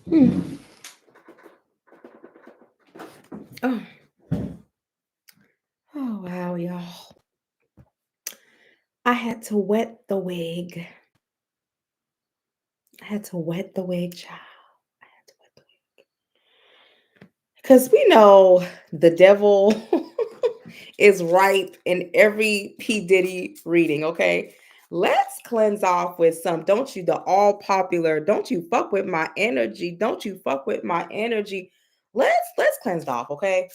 Hmm. Oh. Oh, wow, y'all. I had to wet the wig. I had to wet the wig, child. I had to wet the wig. Because we know the devil is ripe in every P. Diddy reading, okay? Let's cleanse off with some, don't you, the all popular, don't you fuck with my energy, don't you fuck with my energy. Let's cleanse it off, okay?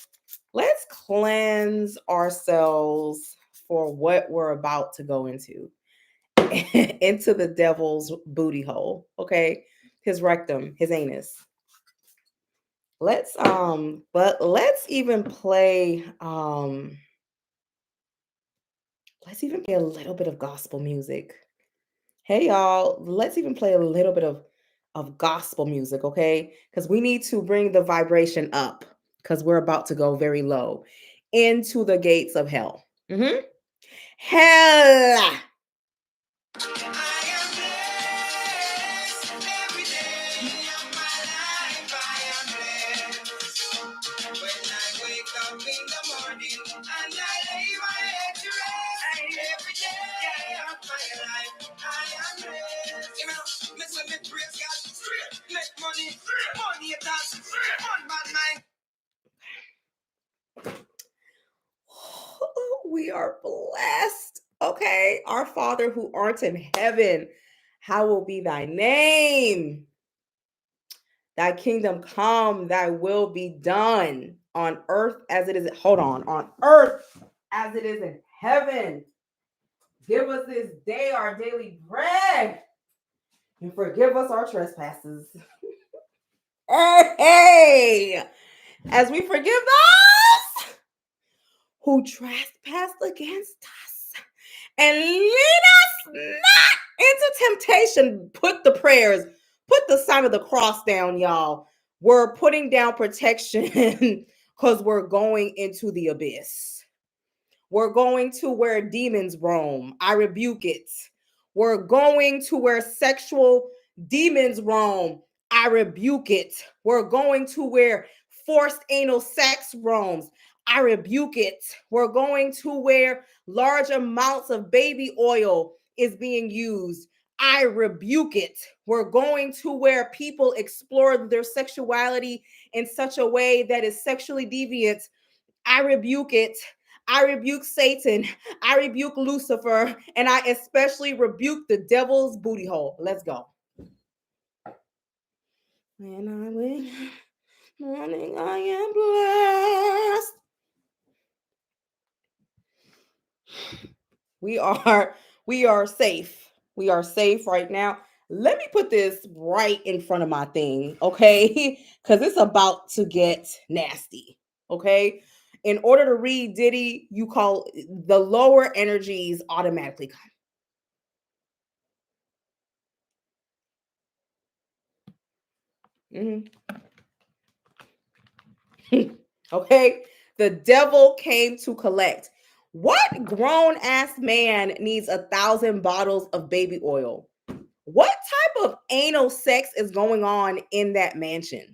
Let's cleanse ourselves for what we're about to go into. Into the devil's booty hole, okay? His rectum, his anus. But let's even play let's even play a little bit of gospel music. Hey y'all, let's even play a little bit of gospel music, okay? Because we need to bring the vibration up because we're about to go very low into the gates of hell. Hell. We are blessed. Okay. Our Father who art in heaven, hallowed be thy name. Thy kingdom come, thy will be done on earth as it is. Hold on earth as it is in heaven. Give us this day our daily bread and forgive us our trespasses. Hey, as we forgive those who trespass against us, and lead us not into temptation. Put the prayers, put the sign of the cross down, y'all. We're putting down protection because we're going into the abyss. We're going to where demons roam. I rebuke it. We're going to where sexual demons roam. I rebuke it. We're going to where forced anal sex roams. I rebuke it. We're going to where large amounts of baby oil is being used. I rebuke it. We're going to where people explore their sexuality in such a way that is sexually deviant. I rebuke it. I rebuke Satan. I rebuke Lucifer. And I especially rebuke the devil's booty hole. Let's go. When I wake morning, I am blessed. We are safe. We are safe right now. Let me put this right in front of my thing, okay? Because it's about to get nasty, okay? In order to read Diddy, you call the lower energies automatically come. Okay? The devil came to collect. What grown ass man needs 1,000 bottles of baby oil? What type of anal sex is going on in that mansion?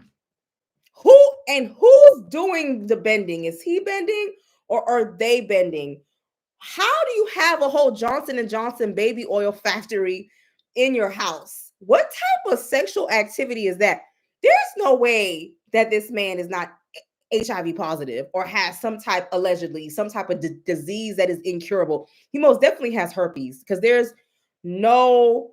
Who's doing the bending? Is he bending or are they bending? How do you have a whole Johnson and Johnson baby oil factory in your house? What type of sexual activity is that? There's no way that this man is not HIV positive or has some type, allegedly, some type of disease that is incurable. He most definitely has herpes because there's no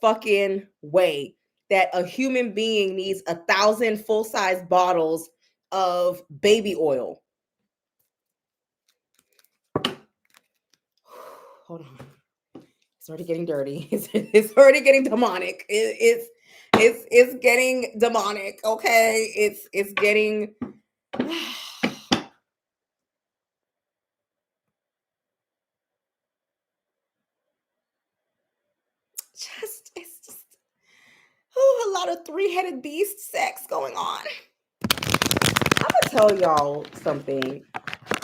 fucking way that a human being needs 1,000 full-size bottles of baby oil. Hold on. It's already getting dirty. It's already getting demonic. It's getting demonic. Okay. It's getting it's just a lot of three-headed beast sex going on. I'm gonna tell y'all something.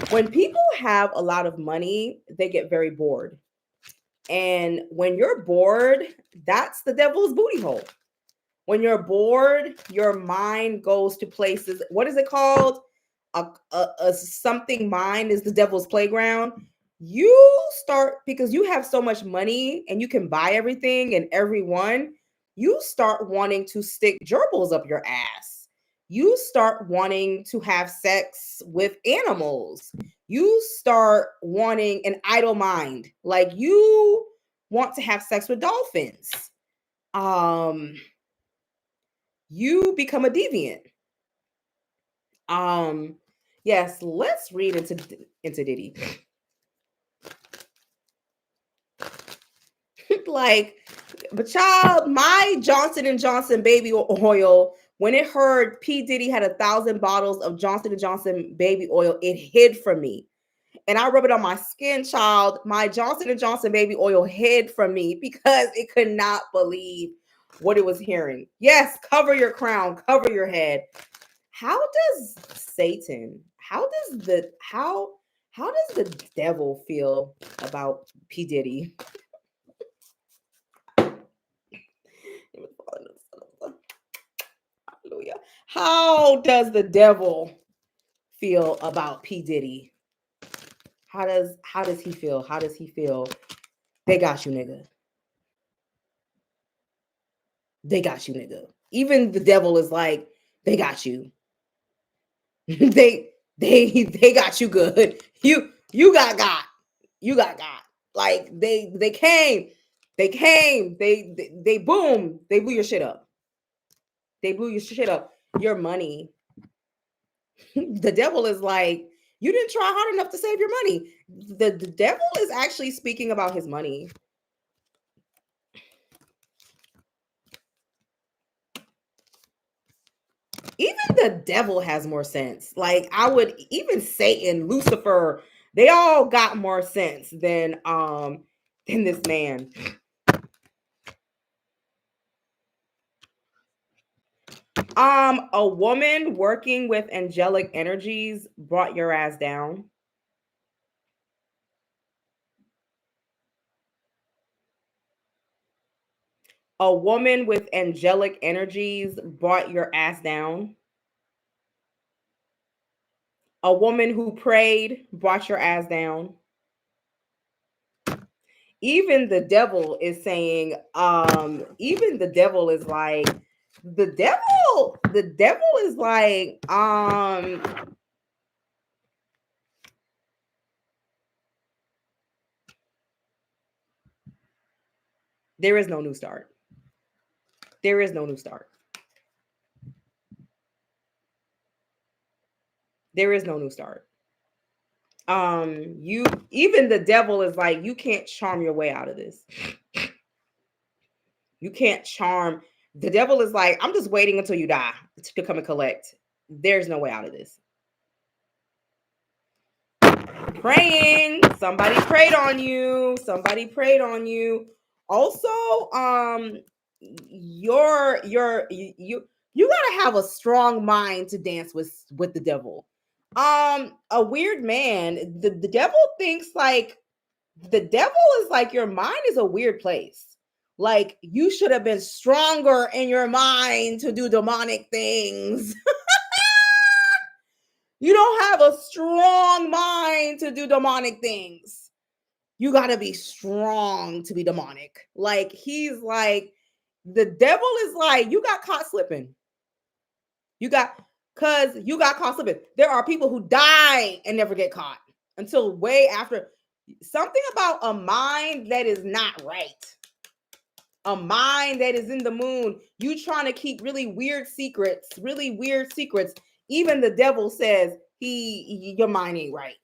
When people have a lot of money, they get very bored. And when you're bored, that's the devil's booty hole. When you're bored, your mind goes to places. What is it called? A something mind is the devil's playground. You start, because you have so much money and you can buy everything and everyone, you start wanting to stick gerbils up your ass. You start wanting to have sex with animals. You start wanting an idle mind. Like you want to have sex with dolphins. You become a deviant. Yes, let's read into Diddy. Like, but child, my Johnson & Johnson baby oil, when it heard P. Diddy had 1,000 bottles of Johnson & Johnson baby oil, it hid from me. And I rub it on my skin, child. My Johnson & Johnson baby oil hid from me because it could not believe what it was hearing. Yes, cover your crown, cover your head. How does Satan, how does the devil feel about P. Diddy? Hallelujah. How does the devil feel about P. Diddy? How does he feel? How does he feel? They got you, nigga. They got you, nigga. Even the devil is like, they got you. they got you good. You got God. You got God. Like they came, they boom, they blew your shit up. They blew your shit up. Your money. The devil is like, you didn't try hard enough to save your money. The devil is actually speaking about his money. Even the devil has more sense. Like I would, even Satan, Lucifer, they all got more sense than this man. A woman working with angelic energies brought your ass down. A woman with angelic energies brought your ass down. A woman who prayed brought your ass down. Even the devil is saying, even the devil is like, the devil is like, there is no new start. There is no new start. There is no new start. You, even the devil is like, you can't charm your way out of this. You can't charm. The devil is like, I'm just waiting until you die to come and collect. There's no way out of this. Praying. Somebody prayed on you. Somebody prayed on you. Also, you gotta have a strong mind to dance with the devil. A weird man. The devil thinks like, the devil is like, your mind is a weird place. Like you should have been stronger in your mind to do demonic things. You don't have a strong mind to do demonic things. You got to be strong to be demonic. Like he's like, the devil is like, you got caught slipping. You got caught slipping. There are people who die and never get caught until way after. Something about a mind that is not right. A mind that is in the moon. You trying to keep really weird secrets. Even the devil says your mind ain't right.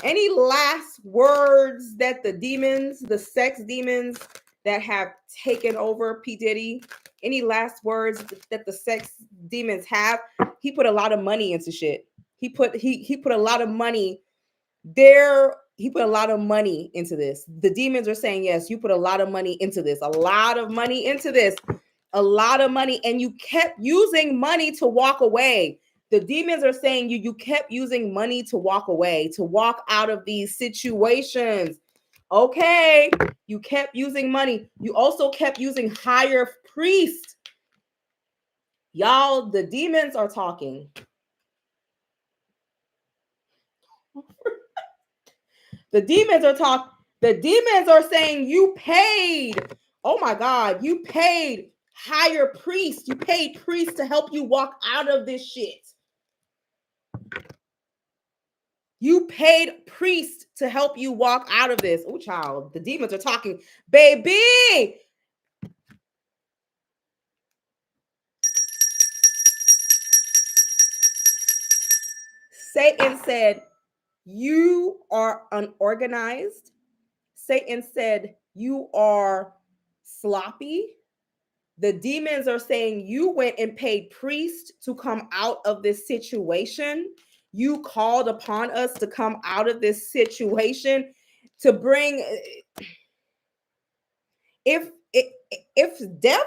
Any last words that the demons, the sex demons that have taken over P. Diddy, any last words that the sex demons have? He put a lot of money into shit. He put a lot of money there. He put a lot of money into this. The demons are saying, yes, you put a lot of money into this, a lot of money, and you kept using money to walk away. The demons are saying you kept using money to walk away, to walk out of these situations. Okay, you kept using money. You also kept using higher priest. Y'all, the demons are talking. The demons are talking. The demons are saying you paid. Oh my God, you paid higher priests. You paid priests to help you walk out of this shit. You paid priests to help you walk out of this. Oh, child, the demons are talking. Baby, Satan said, you are unorganized. Satan said, you are sloppy. The demons are saying you went and paid priests to come out of this situation. You called upon us to come out of this situation, to bring, if devil,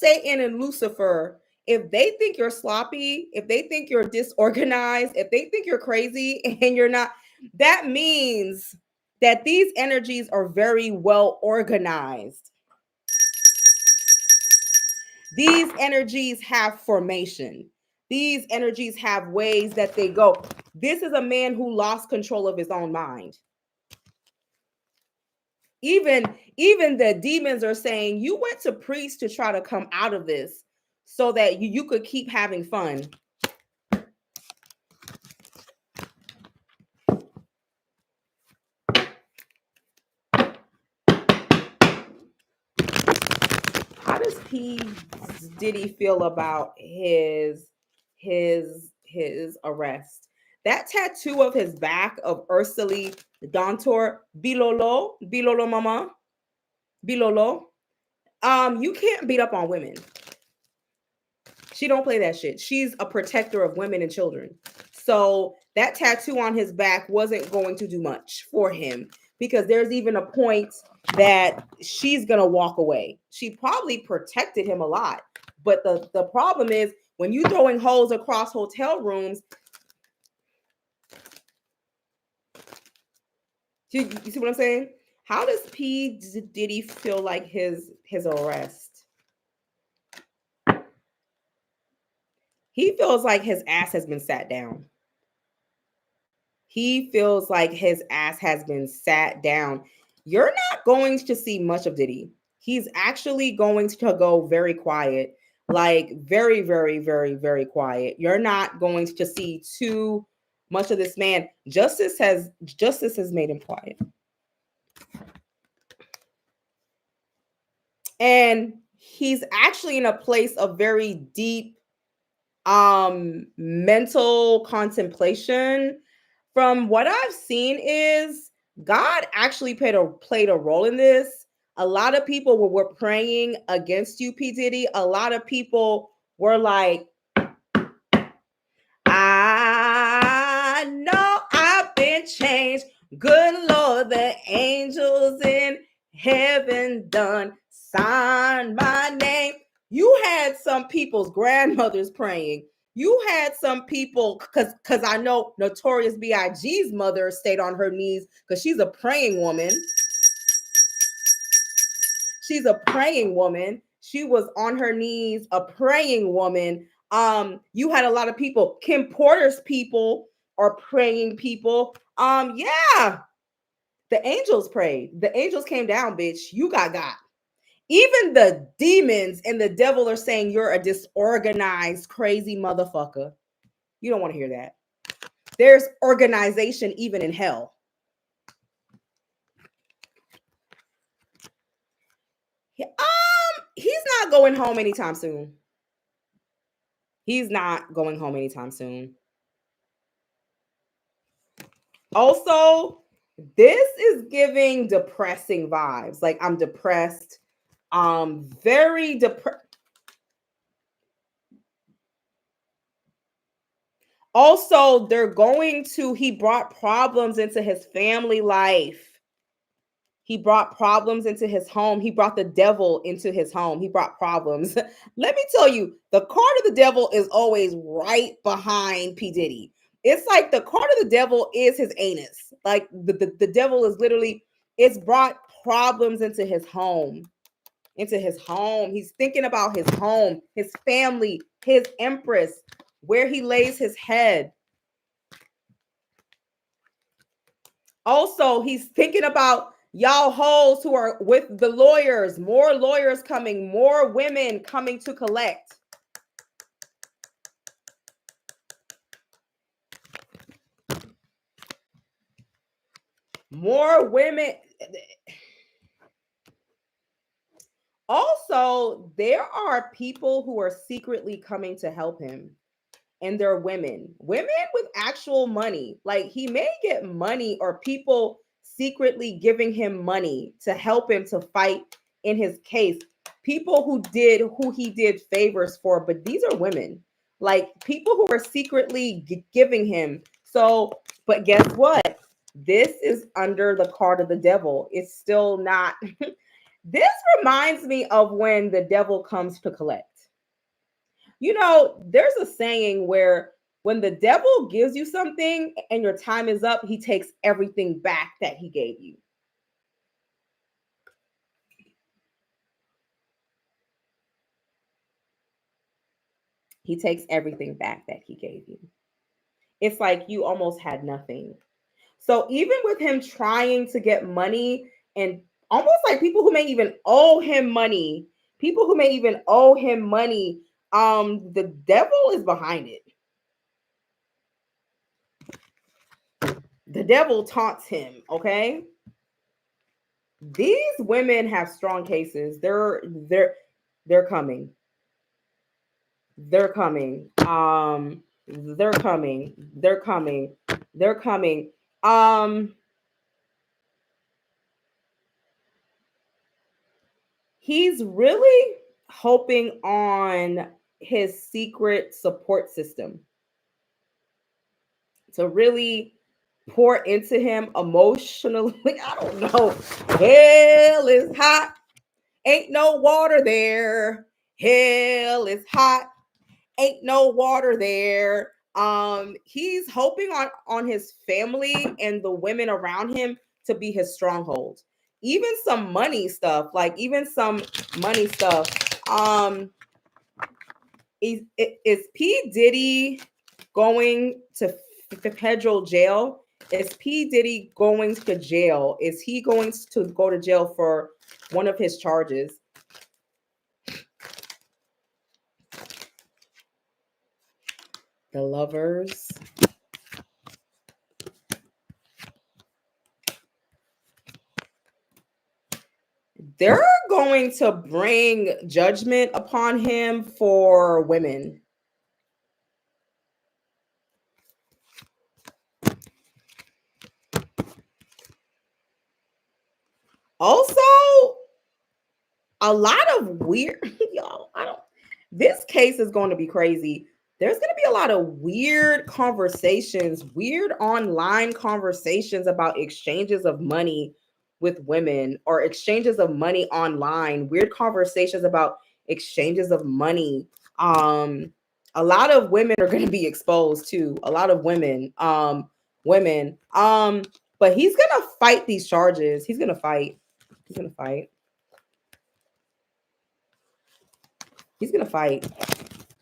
Satan, and Lucifer, if they think you're sloppy, if they think you're disorganized, if they think you're crazy and you're not, that means that these energies are very well organized. These energies have formation. These energies have ways that they go. This is a man who lost control of his own mind. Even the demons are saying you went to priests to try to come out of this so that you could keep having fun. How does Diddy feel about his arrest? That tattoo of his back of Ursuli Dontor, Bilolo mama, Bilolo. You can't beat up on women. She don't play that shit. She's a protector of women and children. So that tattoo on his back wasn't going to do much for him, because there's even a point that she's going to walk away. She probably protected him a lot. But the problem is when you throwing holes across hotel rooms, you see what I'm saying? How does Diddy feel like his arrest? He feels like his ass has been sat down. He feels like his ass has been sat down. You're not going to see much of Diddy. He's actually going to go very quiet, like very, very, very, very quiet. You're not going to see too much of this man. Justice has made him quiet. And he's actually in a place of very deep mental contemplation. From what I've seen is God actually played a role in this. A lot of people were praying against you, P. Diddy. A lot of people were like, I know I've been changed. Good Lord, the angels in heaven done sign my name. You had some people's grandmothers praying. You had some people, because I know Notorious B.I.G.'s mother stayed on her knees because she's a praying woman. She's a praying woman. She was on her knees, a praying woman. You had a lot of people. Kim Porter's people are praying people. Yeah. The angels prayed. The angels came down, bitch. You got. Even the demons and the devil are saying you're a disorganized, crazy motherfucker. You don't want to hear that. There's organization even in hell. He's not going home anytime soon. He's not going home anytime soon. Also, this is giving depressing vibes. Like, I'm depressed. Very depressed. Also, he brought problems into his family life. He brought problems into his home. He brought the devil into his home. He brought problems. Let me tell you, the card of the devil is always right behind P. Diddy. It's like the card of the devil is his anus. Like the devil is literally, it's brought problems into his home. into his home. He's thinking about his home, his family, his empress, where he lays his head. Also, he's thinking about y'all hoes who are with the lawyers, more lawyers coming, more women coming to collect. More women. Also, there are people who are secretly coming to help him. And they're women with actual money. Like, he may get money or people secretly giving him money to help him to fight in his case. People who he did favors for, but these are women. Like, people who are secretly giving him. So, but guess what? This is under the card of the devil. It's still not. This reminds me of when the devil comes to collect. You know, there's a saying where when the devil gives you something and your time is up, he takes everything back that he gave you. He takes everything back that he gave you. It's like you almost had nothing. So even with him trying to get money, and almost like people who may even owe him money, the devil is behind it. The devil taunts him, okay? These women have strong cases. They're coming. They're coming. They're coming. They're coming. They're coming. He's really hoping on his secret support system to really pour into him emotionally. I don't know. Hell is hot. Ain't no water there. Hell is hot. Ain't no water there. He's hoping on his family and the women around him to be his stronghold. Even some money stuff. Is P. Diddy going to federal jail? Is P. Diddy going to jail? Is he going to go to jail for one of his charges? The Lovers. They're going to bring judgment upon him for women. Also, a lot of weird, y'all, this case is going to be crazy. There's going to be a lot of weird conversations, weird online conversations about exchanges of money with women or exchanges of money online, weird conversations about exchanges of money. A lot of women are going to be exposed too. A lot of women. But he's going to fight these charges. He's going to fight. He's going to fight. He's going to fight.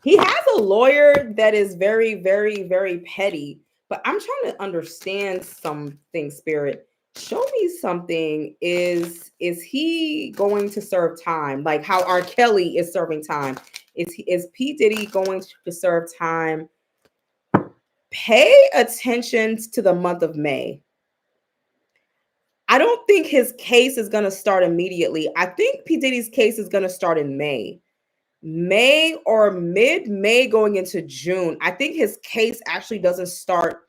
He has a lawyer that is very, very, very petty. But I'm trying to understand something, Spirit. Show me something. Is he going to serve time? Like how R. Kelly is serving time. Is P. Diddy going to serve time? Pay attention to the month of May. I don't think his case is going to start immediately. I think P. Diddy's case is going to start in May or mid-May going into June. I think his case actually doesn't start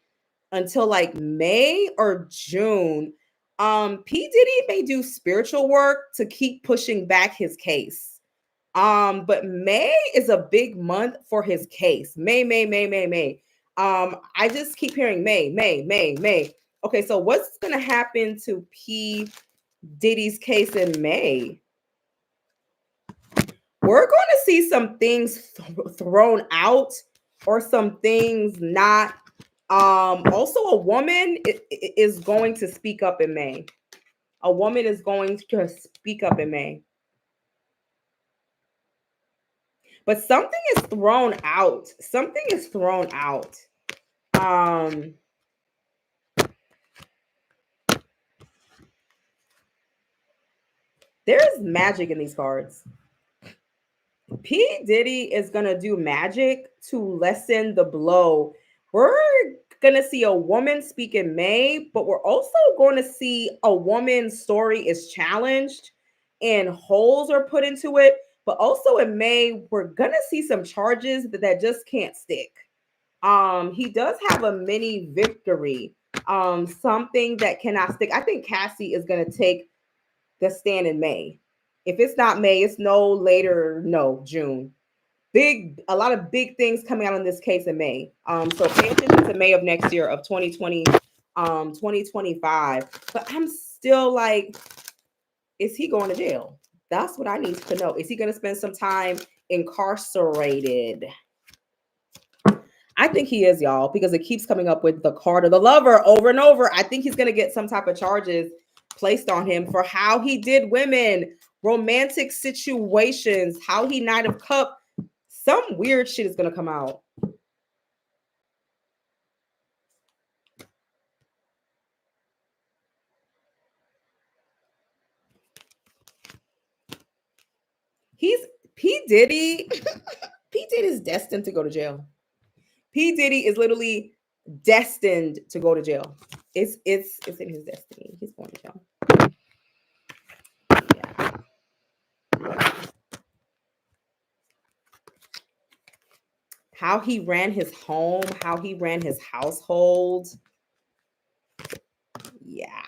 until like May or June. P. Diddy may do spiritual work to keep pushing back his case. But May is a big month for his case. May. I just keep hearing May. Okay, so what's gonna happen to P. Diddy's case in May? We're going to see some things thrown out or some things not. Also, a woman is going to speak up in May. A woman is going to speak up in May. But something is thrown out. Something is thrown out. There is magic in these cards. P. Diddy is going to do magic to lessen the blow. We're going to see a woman speak in May, but we're also going to see a woman's story is challenged and holes are put into it. But also in May, we're going to see some charges that just can't stick. He does have a mini victory, something that cannot stick. I think Cassie is going to take the stand in May. If it's not May, it's no later, no, June. A lot of big things coming out in this case in May. So pay attention to May of next year of 2020, 2025. But I'm still like, is he going to jail? That's what I need to know. Is he going to spend some time incarcerated? I think he is, y'all, because it keeps coming up with the card of the lover over and over. I think he's going to get some type of charges placed on him for how he did women, romantic situations, how he Knight of Cup. Some weird shit is going to come out. He's P. Diddy. P. Diddy is destined to go to jail. P. Diddy is literally destined to go to jail. It's in his destiny. He's going to jail. Yeah. How he ran his home, how he ran his household. Yeah.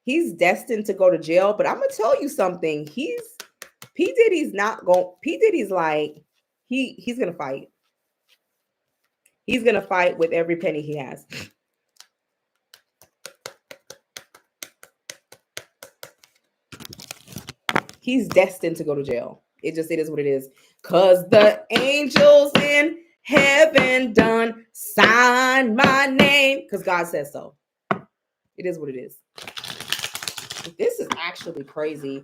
He's destined to go to jail, but I'm gonna tell you something. P. Diddy's not going. P. Diddy's like he's gonna fight. He's gonna fight with every penny he has. He's destined to go to jail. It is what it is. Cause the angels in heaven done sign my name. Because God says so. It is what it is. This is actually crazy.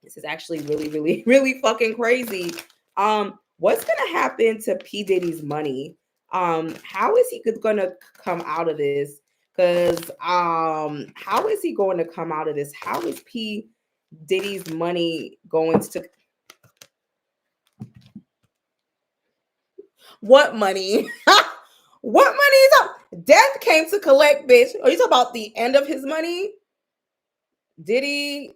This is actually really, really, really fucking crazy. What's gonna happen to P. Diddy's money? How is he gonna come out of this? Because how is he going to come out of this? How is P. Diddy's money going to? What money? What money is up? Death came to collect, bitch. Are you talking about the end of his money? Diddy.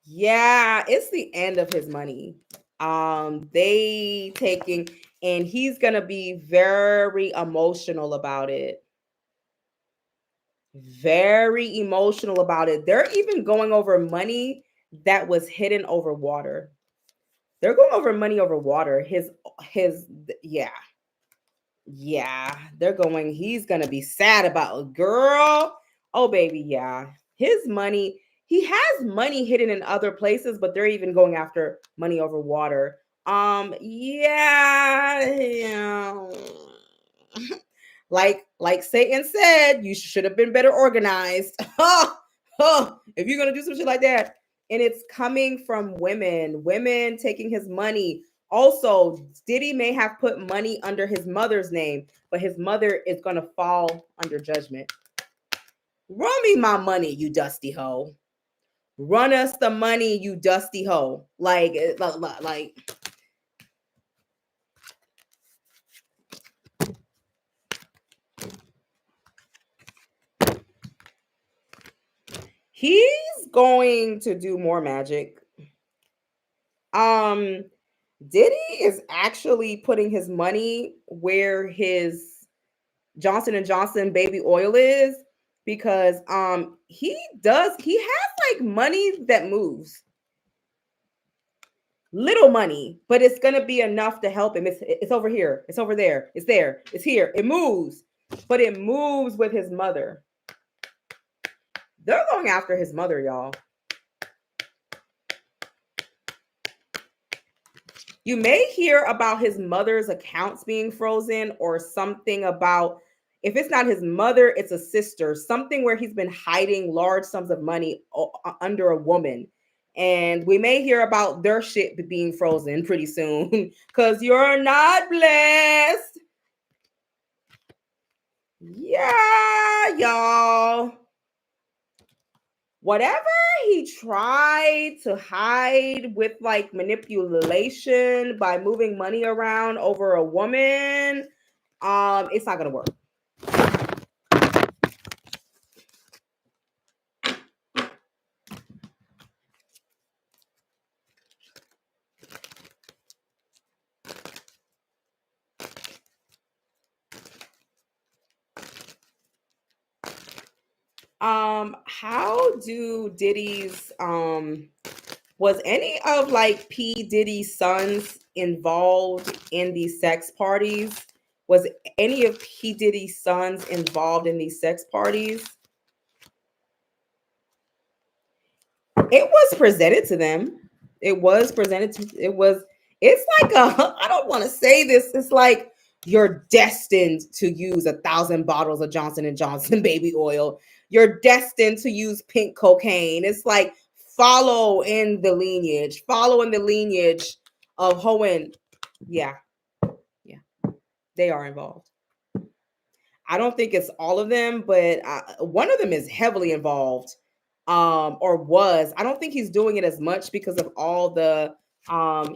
Yeah, it's the end of his money. They taking, and he's gonna be very emotional about it. Very emotional about it. They're even going over money that was hidden over water. They're going over money over water. His yeah. Yeah, he's gonna be sad about girl. Oh baby, yeah. His money, he has money hidden in other places, but they're even going after money over water. Yeah. Like Satan said, you should have been better organized. If you're gonna do some shit like that. And it's coming from women taking his money. Also, Diddy may have put money under his mother's name, but his mother is going to fall under judgment. Run me my money, you dusty hoe. Run us the money, you dusty hoe. Like. He's going to do more magic. Diddy is actually putting his money where his Johnson & Johnson baby oil is, because he has like money that moves. Little money, but it's gonna be enough to help him. It's over here, it's over there, it's there, it's here. It moves, but it moves with his mother. They're going after his mother, y'all. You may hear about his mother's accounts being frozen or something about If it's not his mother, it's a sister, something where he's been hiding large sums of money under a woman. And we may hear about their shit being frozen pretty soon because you're not blessed. Yeah, y'all. Whatever he tried to hide with like manipulation by moving money around over a woman, it's not gonna work. How do Diddy's was any of like P. Diddy's sons involved in these sex parties? Was any of P. Diddy's sons involved in these sex parties? It was presented to them. It was presented to it's like I don't want to say this. It's like you're destined to use 1,000 bottles of Johnson and Johnson baby oil. You're destined to use pink cocaine. It's like follow in the lineage of Hohen. Yeah. They are involved. I don't think it's all of them, but one of them is heavily involved. Or was. I don't think he's doing it as much because of all the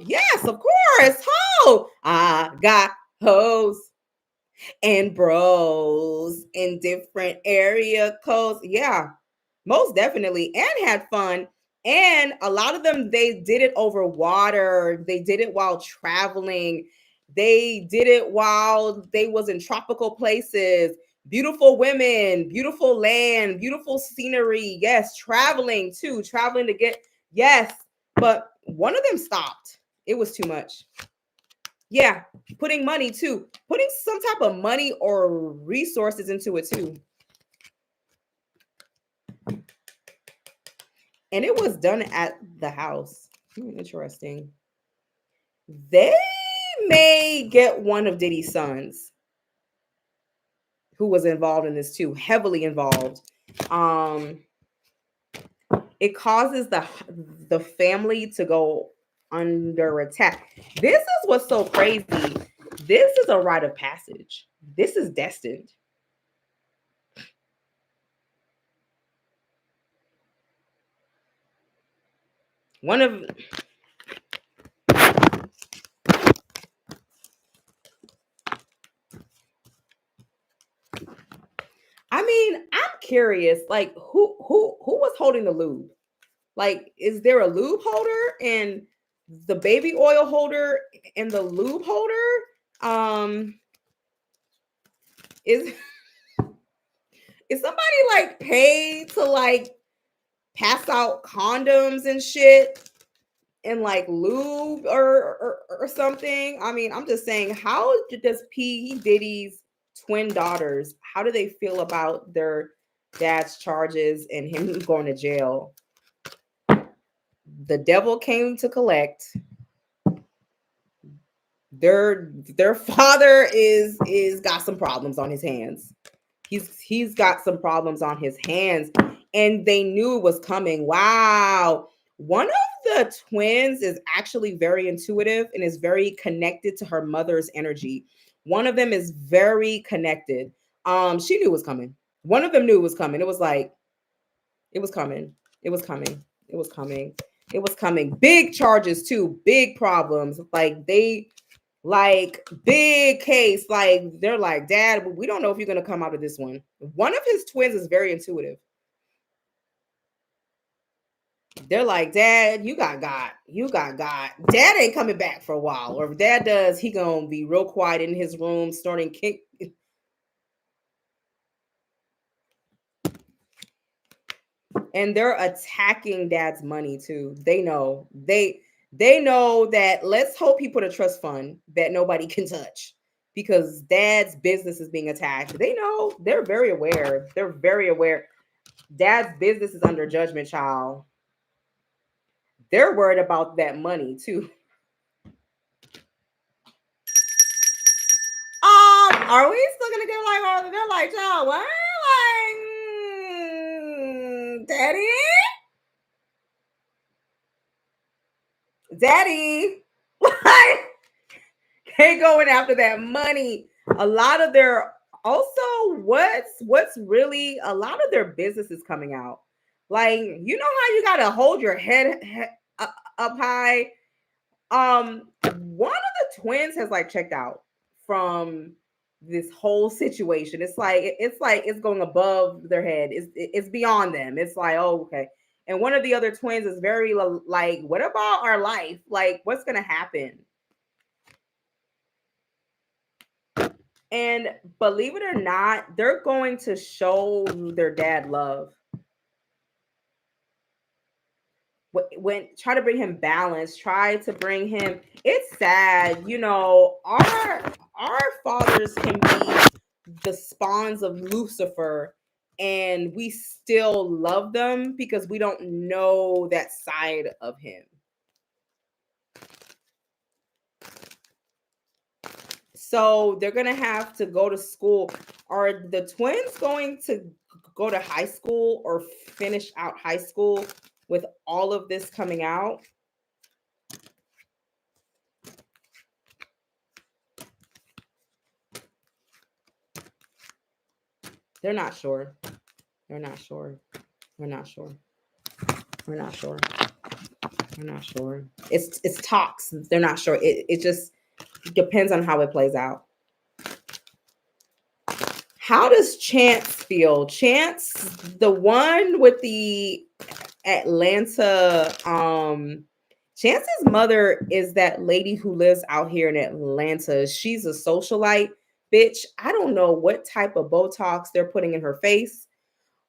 yes, of course. Ho! I got hoes and bros in different area codes. Yeah, most definitely. And had fun. And a lot of them, they did it over water. They did it while traveling. They did it while they was in tropical places. Beautiful women, beautiful land, beautiful scenery. Yes, traveling too. Traveling to get, yes. But one of them stopped. It was too much. Yeah, putting money too. Putting some type of money or resources into it too. And it was done at the house. Interesting. They may get one of Diddy's sons who was involved in this too, heavily involved. It causes the family to go under attack. This is what's so crazy. This is a rite of passage. This is destined. One of I mean, I'm curious, like who was holding the lube? Like, is there a lube holder and the baby oil holder and the lube holder? Is is somebody like paid to like pass out condoms and shit and like lube or something? I mean, I'm just saying, how does P. Diddy's twin daughters, how do they feel about their dad's charges and him going to jail? The devil came to collect. Their father is got some problems on his hands. He's got some problems on his hands, and they knew it was coming. Wow. One of the twins is actually very intuitive and is very connected to her mother's energy. One of them is very connected. She knew it was coming. One of them knew it was coming. It was like, it was coming. It was coming. It was coming. It was coming. Big charges too. Big problems. Like big case. Like they're like, Dad, we don't know if you're gonna come out of this one. One of his twins is very intuitive. They're like, Dad, you got God. You got God. Dad ain't coming back for a while. Or if Dad does, he gonna be real quiet in his room, snorting kick. And they're attacking Dad's money too. They know. They know that let's hope he put a trust fund that nobody can touch because Dad's business is being attacked. They know. They're very aware. They're very aware. Dad's business is under judgment, child. They're worried about that money too. Are we still gonna give like all? They're like, y'all, what? Like, daddy, like, they going after that money. A lot of their what's really a lot of their business is coming out. Like, you know how you gotta hold your head up high. One of the twins has like checked out from this whole situation. It's going above their head. It's beyond them. It's like, oh, okay. And one of the other twins is very like, what about our life? Like, what's gonna happen? And believe it or not, they're going to show their dad love. When try to bring him balance, try to bring him. It's sad, you know. Our fathers can be the spawns of Lucifer, and we still love them because we don't know that side of him. So they're gonna have to go to school. Are the twins going to go to high school or finish out high school with all of this coming out? They're not sure. They're not sure. We're not sure. We're not sure. We're not sure. It's talks. They're not sure. It just depends on how it plays out. How does Chance feel? Chance, the one with the Atlanta, Chance's mother is that lady who lives out here in Atlanta. She's a socialite, bitch. I don't know what type of Botox they're putting in her face.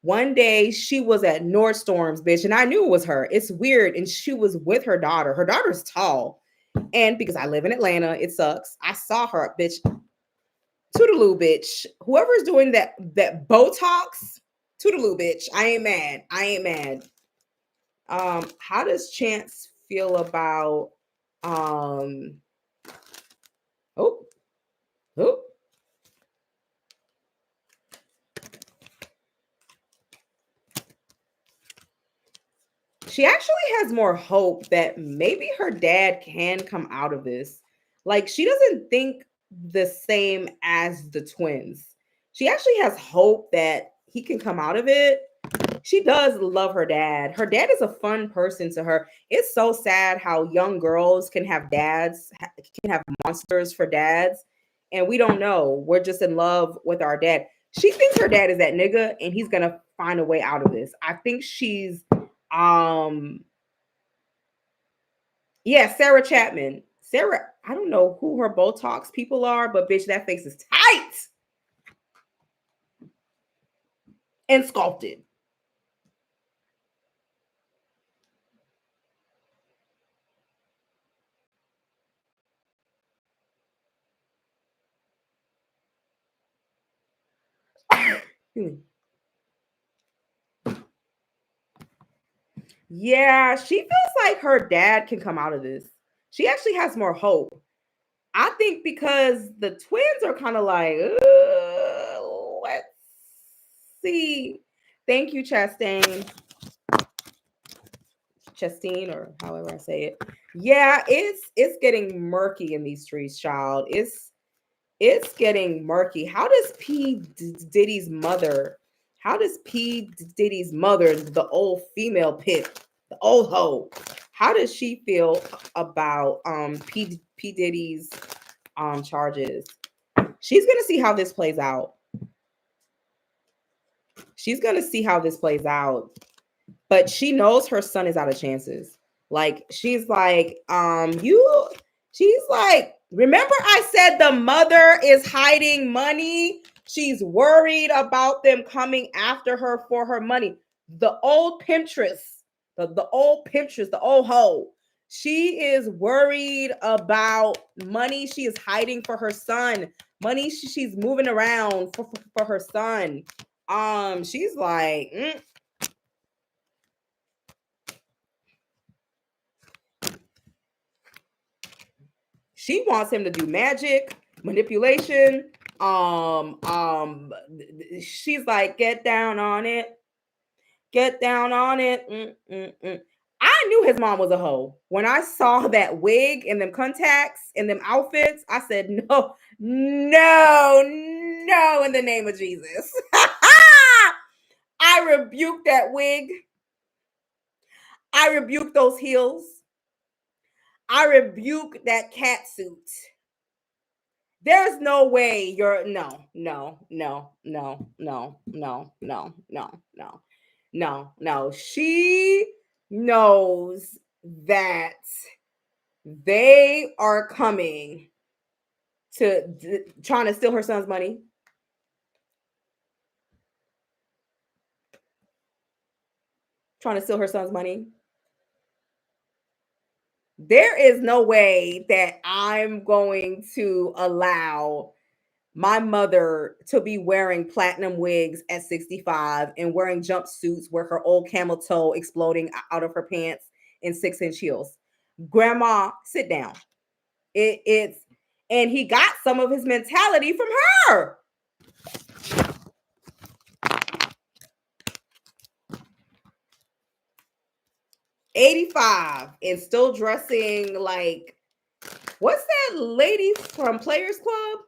One day she was at Nordstrom's, bitch, and I knew it was her. It's weird. And she was with her daughter. Her daughter's tall. And because I live in Atlanta, it sucks. I saw her, bitch. Toodaloo, bitch. Whoever's doing that Botox, toodaloo, bitch. I ain't mad. I ain't mad. How does Chance feel about oh oh she actually has more hope that maybe her dad can come out of this. Like, she doesn't think the same as the twins. She actually has hope that he can come out of it. She does love her dad. Her dad is a fun person to her. It's so sad how young girls can have dads, can have monsters for dads, and we don't know. We're just in love with our dad. She thinks her dad is that nigga, and he's gonna find a way out of this. I think she's yeah, Sarah Chapman. Sarah, I don't know who her Botox people are, but bitch, that face is tight and sculpted. Yeah, she feels like her dad can come out of this. She actually has more hope. I think because the twins are kind of like, let's see. Thank you, Chastain. Chastain, or however I say it. Yeah, it's getting murky in these streets, child. It's getting murky. How does Diddy's mother, the old female pit, the old hoe, how does she feel about P Diddy's charges? She's gonna see how this plays out. She's gonna see how this plays out. But she knows her son is out of chances. Like, she's like, she's like, remember I said the mother is hiding money? She's worried about them coming after her for her money. The old pimptress, the old pimptress, the old hoe. She is worried about money she is hiding for her son. Money she's moving around for her son. She's like, she wants him to do magic, manipulation, She's like, get down on it. Get down on it. I knew his mom was a hoe. When I saw that wig and them contacts and them outfits, I said, no, no, no, in the name of Jesus. I rebuked that wig. I rebuked those heels. I rebuke that cat suit. There's no way you're no. She knows that they are coming to trying to steal her son's money. Trying to steal her son's money. There is no way that I'm going to allow my mother to be wearing platinum wigs at 65 and wearing jumpsuits where her old camel toe exploding out of her pants in 6-inch heels. Grandma, sit down. It's and he got some of his mentality from her. '85 and still dressing like what's that lady from Players Club?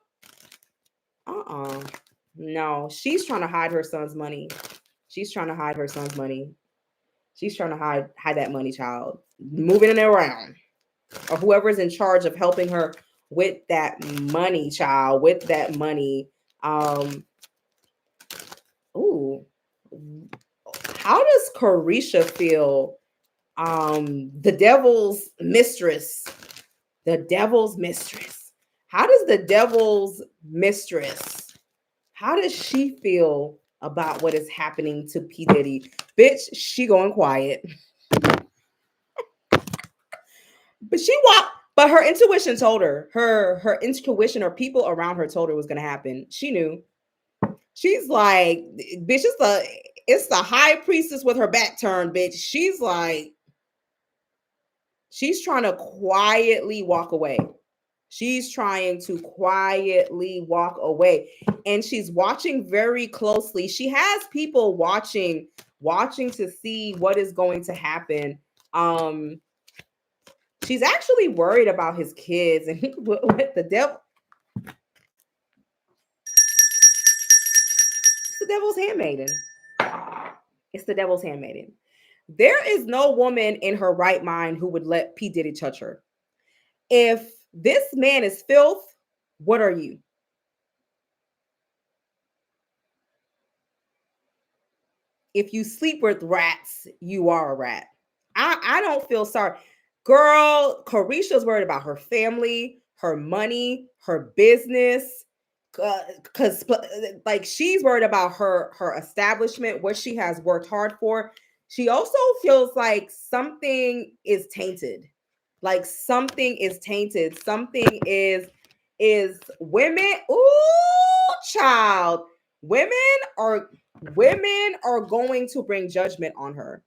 No, she's trying to hide her son's money. She's trying to hide her son's money. She's trying to hide that money, child. Moving it around. Or whoever's in charge of helping her with that money, child, with that money. Ooh. How does Karisha feel? The devil's mistress. The devil's mistress. How does the devil's mistress, how does she feel about what is happening to P. Diddy? Bitch, she going quiet. But her intuition told her. Her intuition or people around her told her it was gonna happen. She knew. She's like, bitch, it's the high priestess with her back turned, bitch. She's like, she's trying to quietly walk away. She's trying to quietly walk away. And she's watching very closely. She has people watching to see what is going to happen. She's actually worried about his kids and what the devil. It's the devil's handmaiden. It's the devil's handmaiden. There is no woman in her right mind who would let P. Diddy touch her. If this man is filth, what are you? If you sleep with rats, you are a rat. I don't feel sorry. Girl, Karisha's worried about her family, her money, her business. Cause like she's worried about her establishment, what she has worked hard for. She also feels like something is tainted. Like something is tainted. Something is women. Ooh, child. Women are going to bring judgment on her.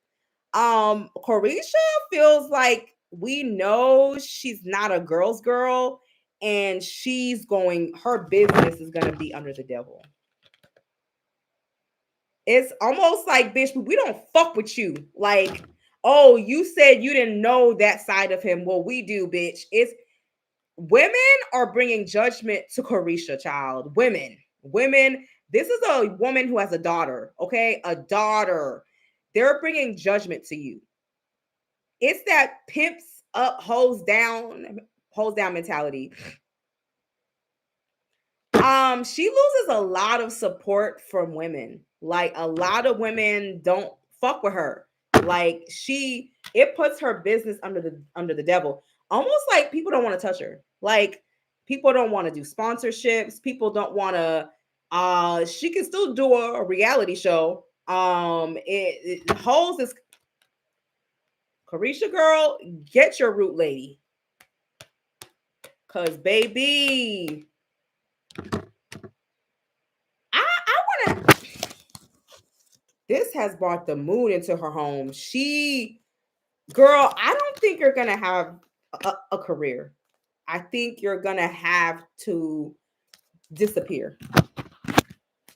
Karisha feels like we know she's not a girl's girl and her business is going to be under the devil. It's almost like, bitch, we don't fuck with you. Like, oh, you said you didn't know that side of him. Well, we do, bitch. It's women are bringing judgment to Karisha, child. Women. This is a woman who has a daughter, okay? A daughter. They're bringing judgment to you. It's that pimps up, hoes down mentality. She loses a lot of support from women. Like a lot of women don't fuck with her. Like it puts her business under the devil. Almost like people don't want to touch her. Like people don't want to do sponsorships. People don't want to. She can still do a reality show. Hoes is Karisha, girl, get your root lady. Cause baby, I wanna. This has brought the mood into her home. Girl, I don't think you're gonna have a career. I think you're gonna have to disappear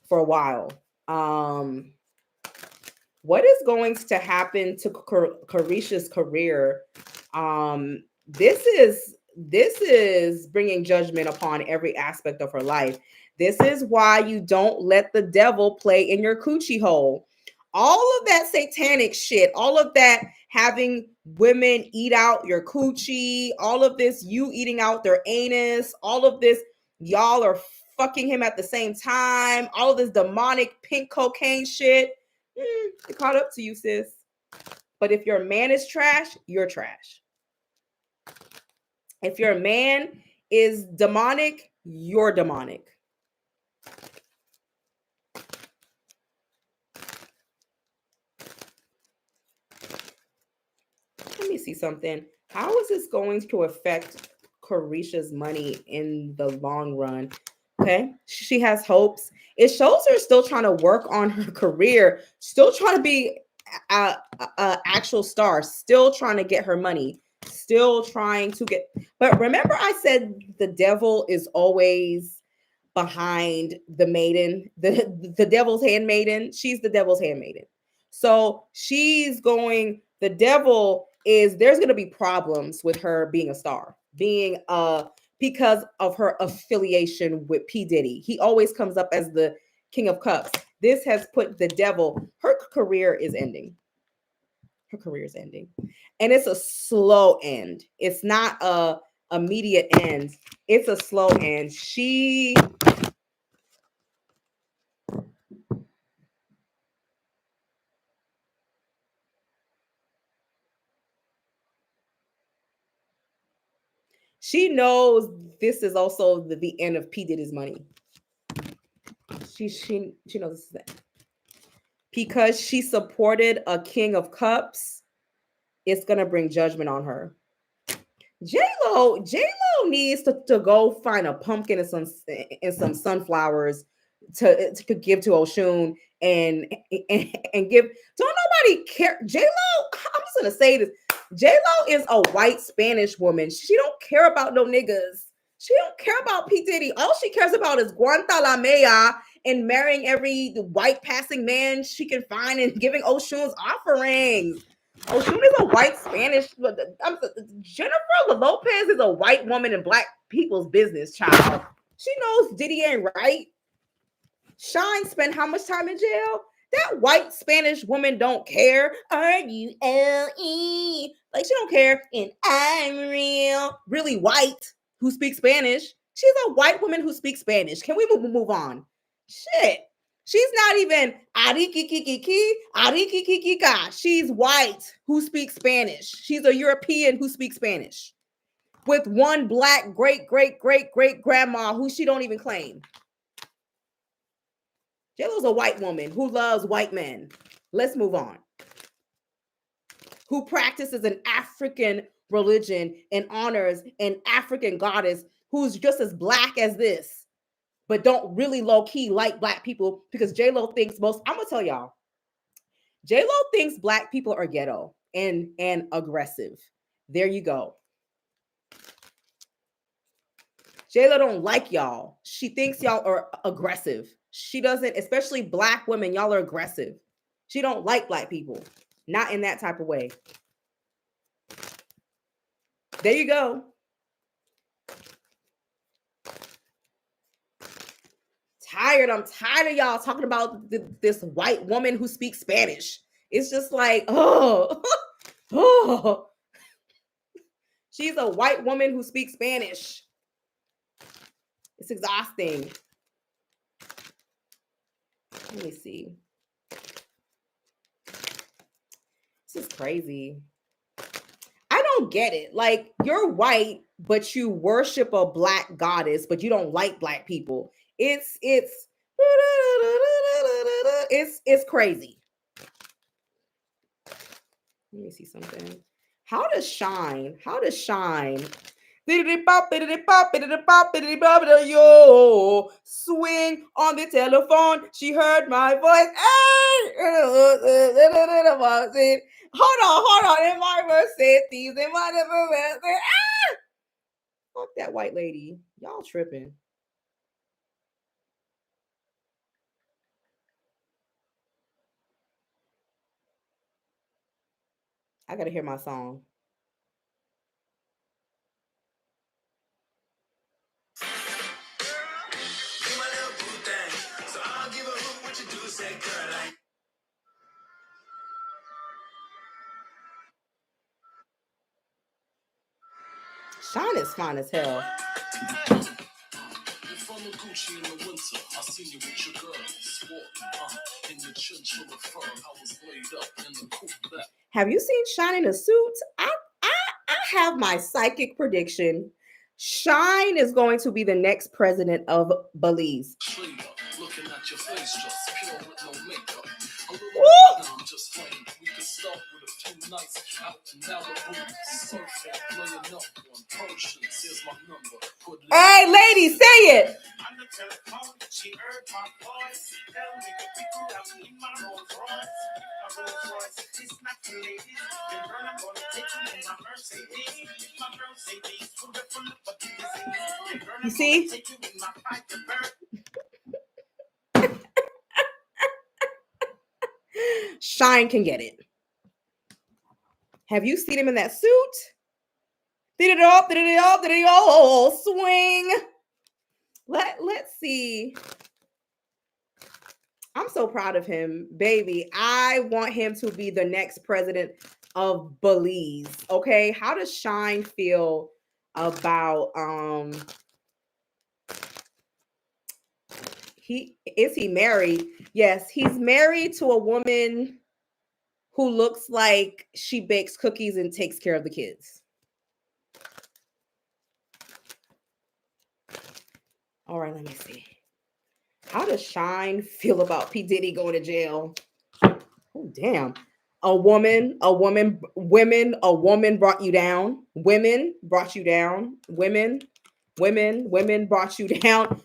for a while. What is going to happen to Karisha's career? This is bringing judgment upon every aspect of her life. This is why you don't let the devil play in your coochie hole. All of that satanic shit, all of that having women eat out your coochie, all of this you eating out their anus, all of this y'all are fucking him at the same time, all of this demonic pink cocaine shit. It caught up to you, sis. But if your man is trash, you're trash. If your man is demonic, you're demonic. Let me see something. How is this going to affect Karisha's money in the long run? Okay, she has hopes. It shows her still trying to work on her career, still trying to be a actual star, still trying to get her money, still trying to get. But remember, I said the devil is always behind the maiden, the devil's handmaiden. She's the devil's handmaiden. So she's going, the devil is, there's going to be problems with her being a star, being because of her affiliation with P. Diddy. He always comes up as the King of Cups. This has put the devil, her career is ending. Her career is ending. And it's a slow end. It's not a immediate end. It's a slow end. She knows this is also the end of P. Diddy's money. She knows this is that. Because she supported a King of Cups, it's gonna bring judgment on her. J-Lo needs to go find a pumpkin and some sunflowers to give to Oshun and give. Don't nobody care. J-Lo, I'm just gonna say this. J-Lo is a white Spanish woman. She don't care about no niggas. She don't care about P. Diddy. All she cares about is Guantanamera and marrying every white passing man she can find and giving Oshun's offerings. Oshun is a white Spanish. Jennifer Lopez is a white woman in black people's business, child. She knows Diddy ain't right. Shyne spent how much time in jail? That white Spanish woman don't care. R-U-L-E. Like, she don't care. And I'm really white who speaks Spanish. She's a white woman who speaks Spanish. Can we move on? Shit. She's not even arikikikika. She's white who speaks Spanish. She's a European who speaks Spanish. With one black great grandma who she don't even claim. J-Lo's a white woman who loves white men. Let's move on. Who practices an African religion and honors an African goddess who's just as black as this, but don't really low-key like black people, because J-Lo thinks I'm gonna tell y'all, J-Lo thinks black people are ghetto and aggressive. There you go. J-Lo don't like y'all. She thinks y'all are aggressive. She doesn't, especially black women, y'all are aggressive. She don't like black people. Not in that type of way. There you go. I'm tired of y'all talking about this white woman who speaks Spanish. It's just like, oh. She's a white woman who speaks Spanish. It's exhausting. Let me see. This is crazy. I don't get it. Like, you're white, but you worship a black goddess, but you don't like black people. It's crazy. Let me see something. How does Shyne? Yo, swing on the telephone. She heard my voice. Hold on. In my Mercedes, in my Mercedes. Fuck that white lady. Y'all tripping. I gotta hear my song. Shyne is fine as hell. Gucci in the winter, I seen you with your girl, sporting, in the chinchilla fur. I was laid up in the cool back. Have you seen Shyne in a suit? I have my psychic prediction. Shyne is going to be the next president of Belize. Looking at your face, just pure with no makeup. I'm just playing. We can start with a few nights out in Malibu, surfing, playing up on potions. Here's my number. Hey, lady, say it. On the telephone, she heard my voice. Tell me the people that in my Rolls Royce. My Rolls Royce, it's not for ladies. Then girl, I'm gonna take you in my Mercedes. My Mercedes, who the full of a disease. You see? Take you in my Firebird. Shyne can get it. Have you seen him in that suit? Did it all swing. Let's see. I'm so proud of him, baby. I want him to be the next president of Belize. Okay, how does Shyne feel about he married? Yes, he's married to a woman who looks like she bakes cookies and takes care of the kids. All right, let me see. How does Shyne feel about Pdiddy going to jail? Oh, damn. Women brought you down. Women brought you down. Women brought you down.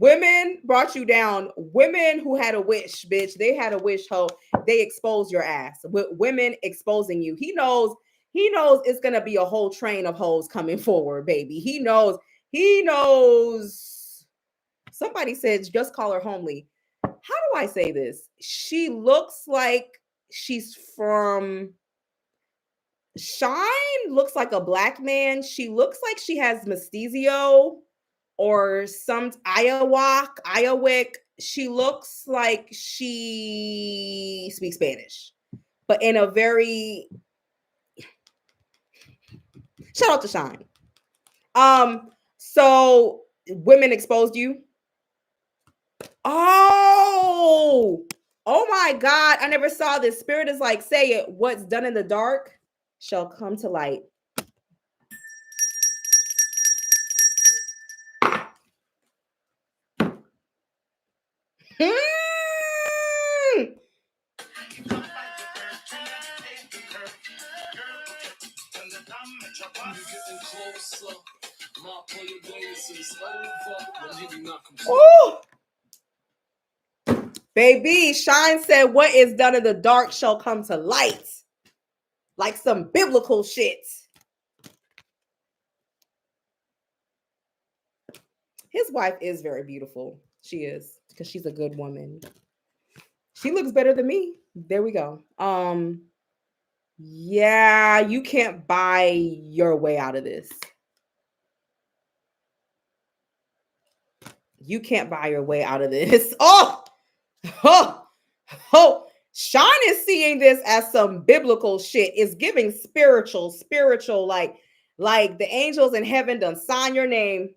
Women brought you down. Women who had a wish, bitch. They had a wish, ho. They exposed your ass. Women exposing you. He knows it's gonna be a whole train of hoes coming forward, baby. He knows. Somebody said just call her homely. How do I say this? She looks like she's from Shyne looks like a black man. She looks like she has mestizo or some Iowick. She looks like she speaks Spanish, but in a very shout out to Shyne. So women exposed you. Oh my God. I never saw this. Spirit is like, say it. What's done in the dark shall come to light. Ooh. Baby, Shyne said, what is done in the dark shall come to light. Like some biblical shit. His wife is very beautiful. She is, because she's a good woman. She looks better than me. There we go. Yeah, you can't buy your way out of this. You can't buy your way out of this. Oh. Shyne is seeing this as some biblical shit. It's giving spiritual, like the angels in heaven done sign your name.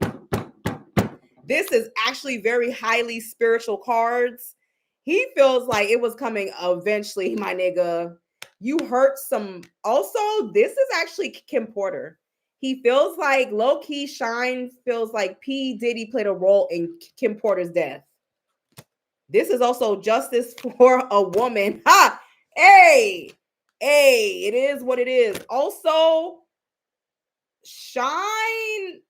This is actually very highly spiritual cards. He feels like it was coming eventually, my nigga. You hurt some. Also, this is actually Kim Porter. He feels like low-key Shyne feels like P. Diddy played a role in Kim Porter's death. This is also justice for a woman. Ha! Hey, it is what it is. Also, Shyne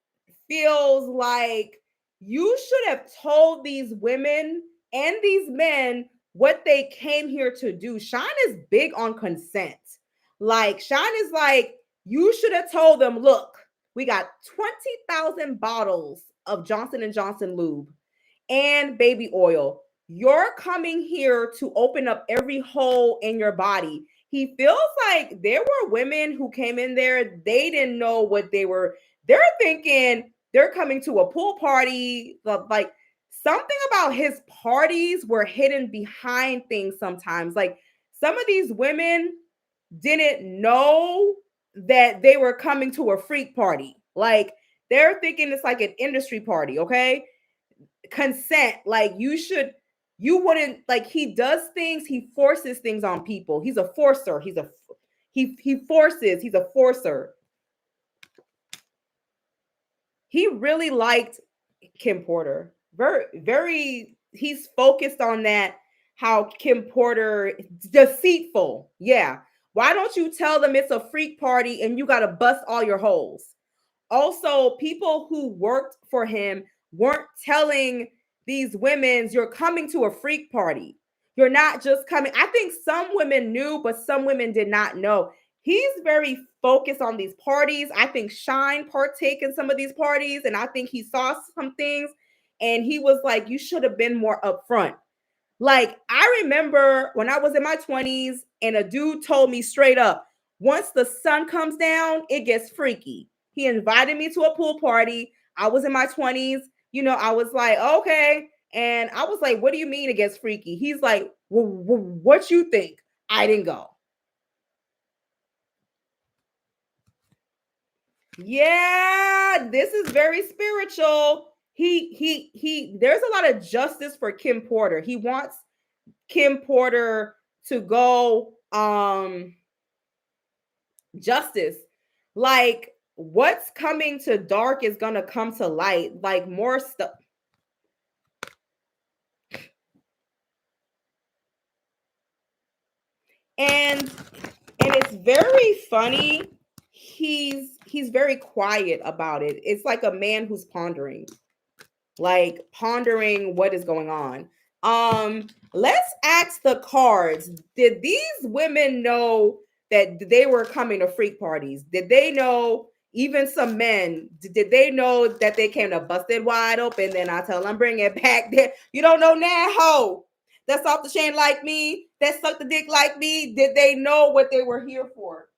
feels like you should have told these women and these men what they came here to do. Shyne is big on consent. Like, Shyne is like, you should have told them, look, we got 20,000 bottles of Johnson & Johnson lube and baby oil. You're coming here to open up every hole in your body. he feels like there were women who came in there, they didn't know what they were. They're thinking they're coming to a pool party. Like something about his parties were hidden behind things sometimes. Like some of these women didn't know that they were coming to a freak party. Like they're thinking it's like an industry party, okay? Consent, like you wouldn't, like, he does things, he forces things on people. He's a forcer. He forces, he's a forcer. He really liked Kim Porter. Very, he's focused on that, how Kim Porter deceitful. Yeah. Why don't you tell them it's a freak party and you got to bust all your holes? Also, people who worked for him weren't telling these women, you're coming to a freak party. You're not just coming. I think some women knew, but some women did not know. He's very focused on these parties. I think Shyne partake in some of these parties, and I think he saw some things, and he was like, you should have been more upfront. Like, I remember when I was in my 20s and a dude told me straight up, once the sun comes down, it gets freaky. He invited me to a pool party. I was in my 20s. You know, I was like, okay. And I was like, what do you mean it gets freaky? He's like, well, what you think? I didn't go. Yeah, this is very spiritual. He there's a lot of justice for Kim Porter. He wants Kim Porter to go justice. Like what's coming to dark is going to come to light. Like more stuff. And it's very funny. He's very quiet about it. It's like a man who's pondering. Like pondering what is going on. Let's ask the cards. Did these women know that they were coming to freak parties? Did they know, even some men, did they know that they came to busted wide open? Then I tell them, bring it back there. You don't know now, ho. That's off the chain like me. That sucked the dick like me. Did they know what they were here for?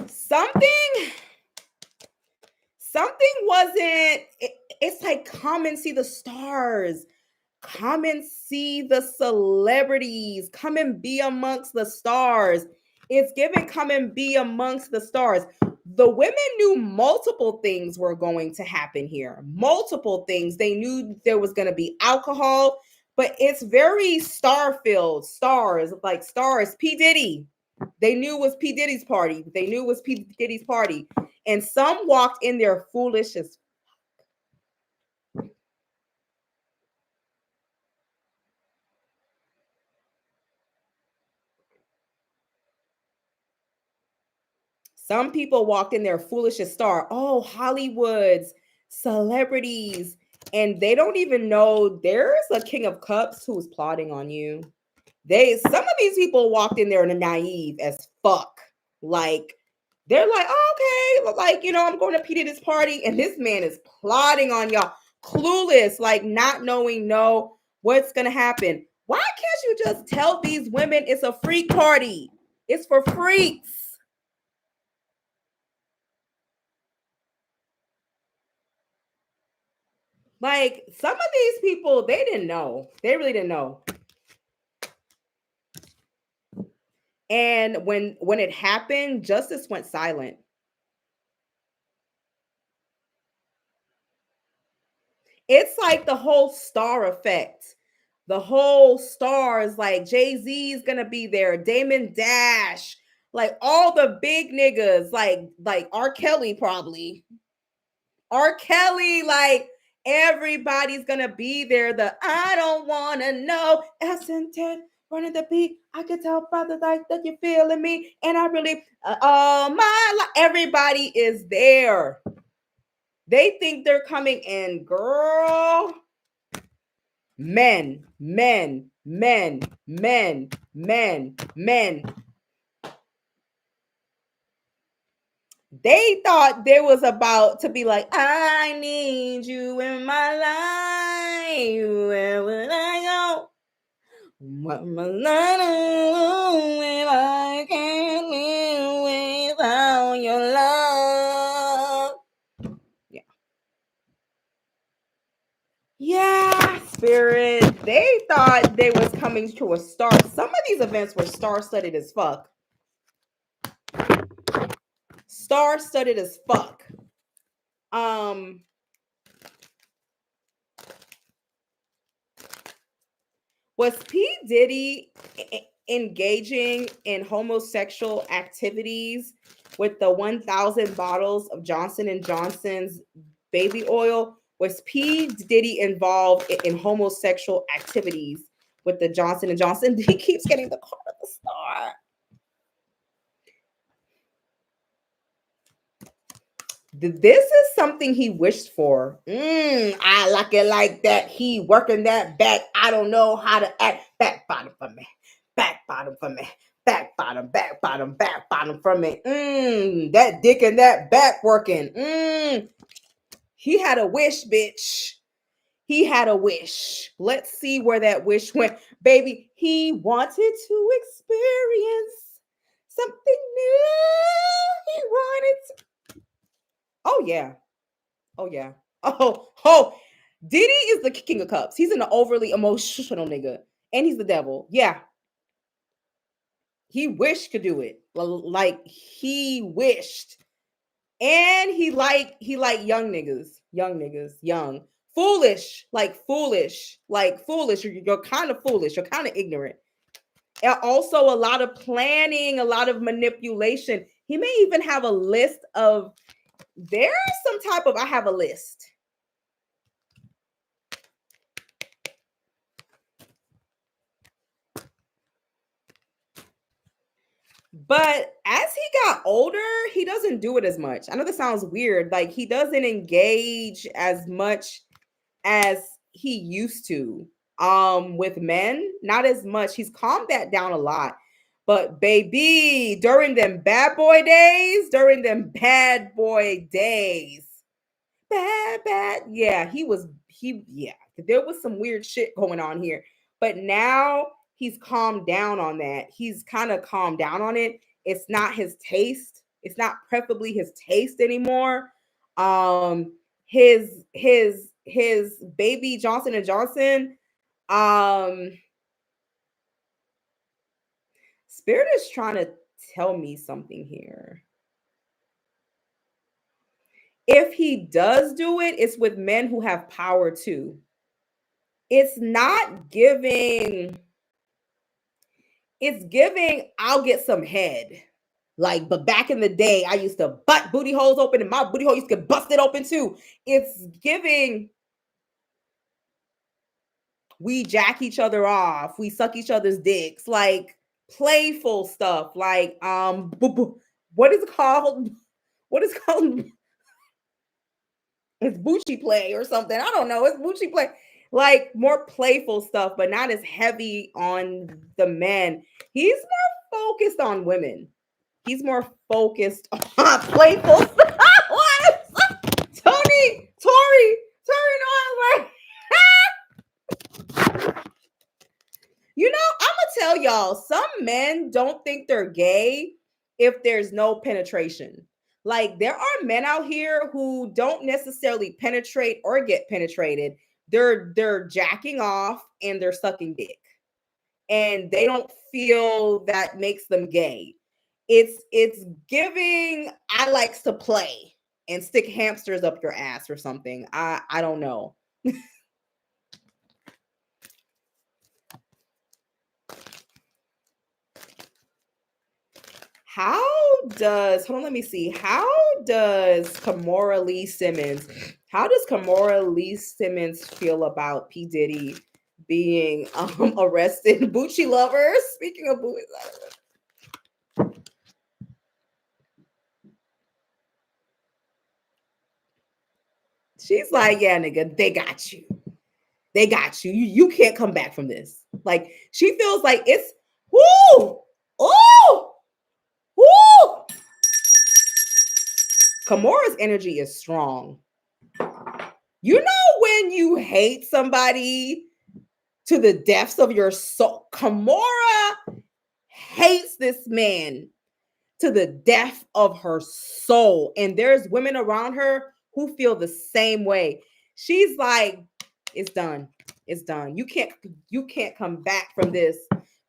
Something wasn't, it's like, come and see the stars, come and see the celebrities, come and be amongst the stars. It's given, come and be amongst the stars. The women knew multiple things were going to happen here, multiple things. They knew there was going to be alcohol, but it's very star filled. Stars, like stars. P Diddy, they knew it was P Diddy's party. They knew it was P Diddy's party. And some walked in there foolish as. Some people walked in there foolish as star. Oh, Hollywood's celebrities. And they don't even know there's a king of cups who's plotting on you. Some of these people walked in there naive as fuck. Like, they're like, oh, okay, like, you know, I'm going to P Diddy's party, and this man is plotting on y'all, clueless, like not knowing what's gonna happen. Why can't you just tell these women it's a freak party? It's for freaks. Like some of these people, they didn't know. They really didn't know. And when it happened, justice went silent. It's like the whole star effect. The whole stars, like Jay-Z is gonna be there, Damon Dash, like all the big niggas, like R. Kelly probably. R. Kelly, like everybody's gonna be there. The I don't wanna know S&10 running the beat. I could tell brothers like that you're feeling me, and I really my life. Everybody is there. They think they're coming in, girl. Men, men, men, men, men, men. They thought there was about to be like, I need you in my life. Where would I What must I do if I can't live without your love? Yeah. Yeah, Spirit. They thought they was coming to a star. Some of these events were star-studded as fuck. Star-studded as fuck. Was P. Diddy engaging in homosexual activities with the 1,000 bottles of Johnson & Johnson's baby oil? Was P. Diddy involved in homosexual activities with the Johnson & Johnson? He keeps getting the card of the star. This is something he wished for. I like it like that. He working that back. I don't know how to act. Back bottom for me. Back bottom for me. Back bottom, back bottom, back bottom for me. That dick and that back working. He had a wish, bitch. He had a wish. Let's see where that wish went. Baby, he wanted to experience something new. He wanted to. Oh, yeah. Oh, yeah. Oh. Diddy is the king of cups. He's an overly emotional nigga. And he's the devil. Yeah. He wished could do it. Like, he wished. And he like young niggas. Young. Foolish. You're kind of foolish. You're kind of ignorant. And also a lot of planning, a lot of manipulation. He may even have a list of, there's some type of, I have a list. But as he got older, he doesn't do it as much. I know this sounds weird. Like, he doesn't engage as much as he used to with men. Not as much. He's calmed that down a lot. But baby, during them bad boy days, yeah, there was some weird shit going on here. But now he's calmed down on that. He's kind of calmed down on it. It's not his taste. It's not preferably his taste anymore. His baby Johnson & Johnson, Spirit is trying to tell me something here. If he does do it, it's with men who have power too. It's not giving, it's giving, I'll get some head. Like, but back in the day, I used to butt booty holes open and my booty hole used to get busted open too. It's giving, we jack each other off, we suck each other's dicks, like playful stuff. Like, what is it called? What is it called? It's Bucci play or something. I don't know. It's Bucci play. Like, more playful stuff, but not as heavy on the men. He's more focused on women. He's more focused on playful stuff. Tori, no, you know, I'm gonna tell y'all, some men don't think they're gay if there's no penetration. Like, there are men out here who don't necessarily penetrate or get penetrated. They're jacking off and they're sucking dick. And they don't feel that makes them gay. It's giving, I likes to play and stick hamsters up your ass or something. I don't know. Hold on, let me see. How does Kamora Lee Simmons feel about P. Diddy being arrested? Bucci lovers. Speaking of Bucci lovers. She's like, yeah, nigga, they got you. They got you. You can't come back from this. Like, she feels like it's, whoo, oh, whoo. Kamora's energy is strong. You know when you hate somebody to the depths of your soul. Kamora hates this man to the depth of her soul. And there's women around her who feel the same way. She's like, it's done. It's done. You can't come back from this.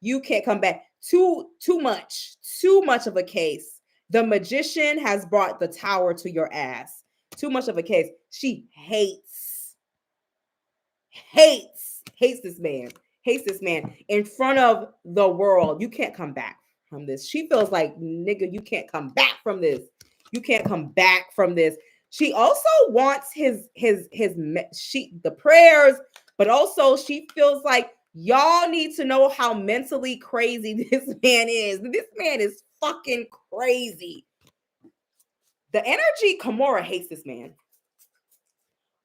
You can't come back. Too much of a case. The magician has brought the tower to your ass. Too much of a case. She hates this man. Hates this man in front of the world. You can't come back from this. She feels like, nigga, you can't come back from this. You can't come back from this. She also wants the prayers, but also she feels like y'all need to know how mentally crazy this man is. This man is fucking crazy. The energy, Kamora hates this man.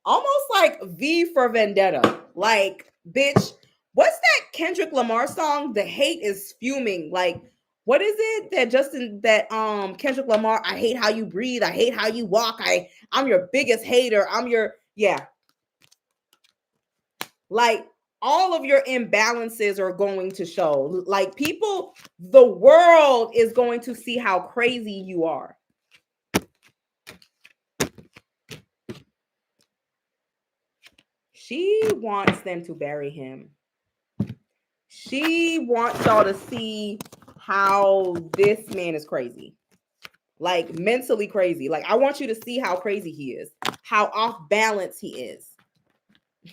Almost like V for Vendetta. Like, bitch, what's that Kendrick Lamar song? The hate is fuming. Like, what is it that Kendrick Lamar, I hate how you breathe, I hate how you walk, I'm your biggest hater. Like, all of your imbalances are going to show. Like, people, the world is going to see how crazy you are. She wants them to bury him. She wants y'all to see how this man is crazy. Like, mentally crazy. Like, I want you to see how crazy he is. How off balance he is.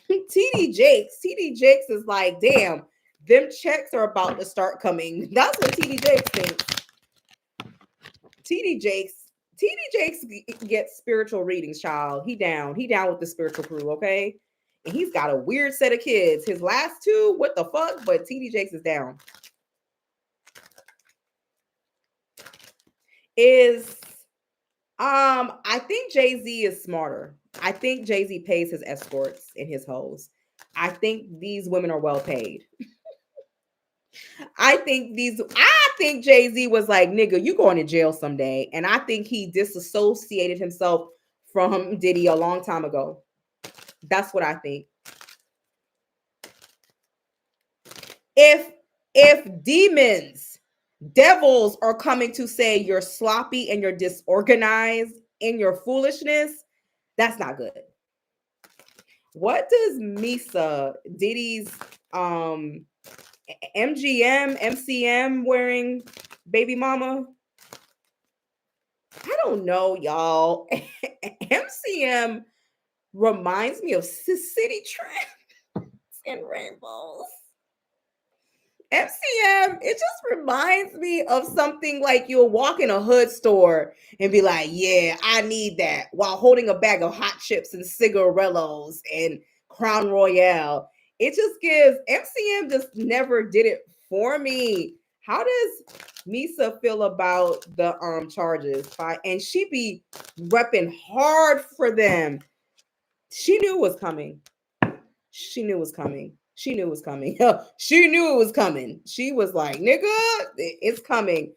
TD Jakes is like, damn, them checks are about to start coming. That's what TD Jakes thinks. TD Jakes gets spiritual readings, child. He down with the spiritual crew, okay? And he's got a weird set of kids. His last two, what the fuck? But TD Jakes is down. I think Jay-Z is smarter. I think Jay-Z pays his escorts and his hoes. I think these women are well paid. I think Jay-Z was like, nigga, you going to jail someday. And I think he disassociated himself from Diddy a long time ago. That's what I think. If devils are coming to say you're sloppy and you're disorganized in your foolishness, that's not good. What does Misa, Diddy's MCM wearing baby mama? I don't know, y'all. MCM reminds me of City Trends and Rainbows. MCM, it just reminds me of something like you'll walk in a hood store and be like, yeah, I need that, while holding a bag of hot chips and cigarillos and Crown Royale. It just gives, MCM just never did it for me. How does Misa feel about the charges? And she be repping hard for them. She knew it was coming. She knew it was coming. She knew it was coming. She knew it was coming. She was like, nigga, it's coming.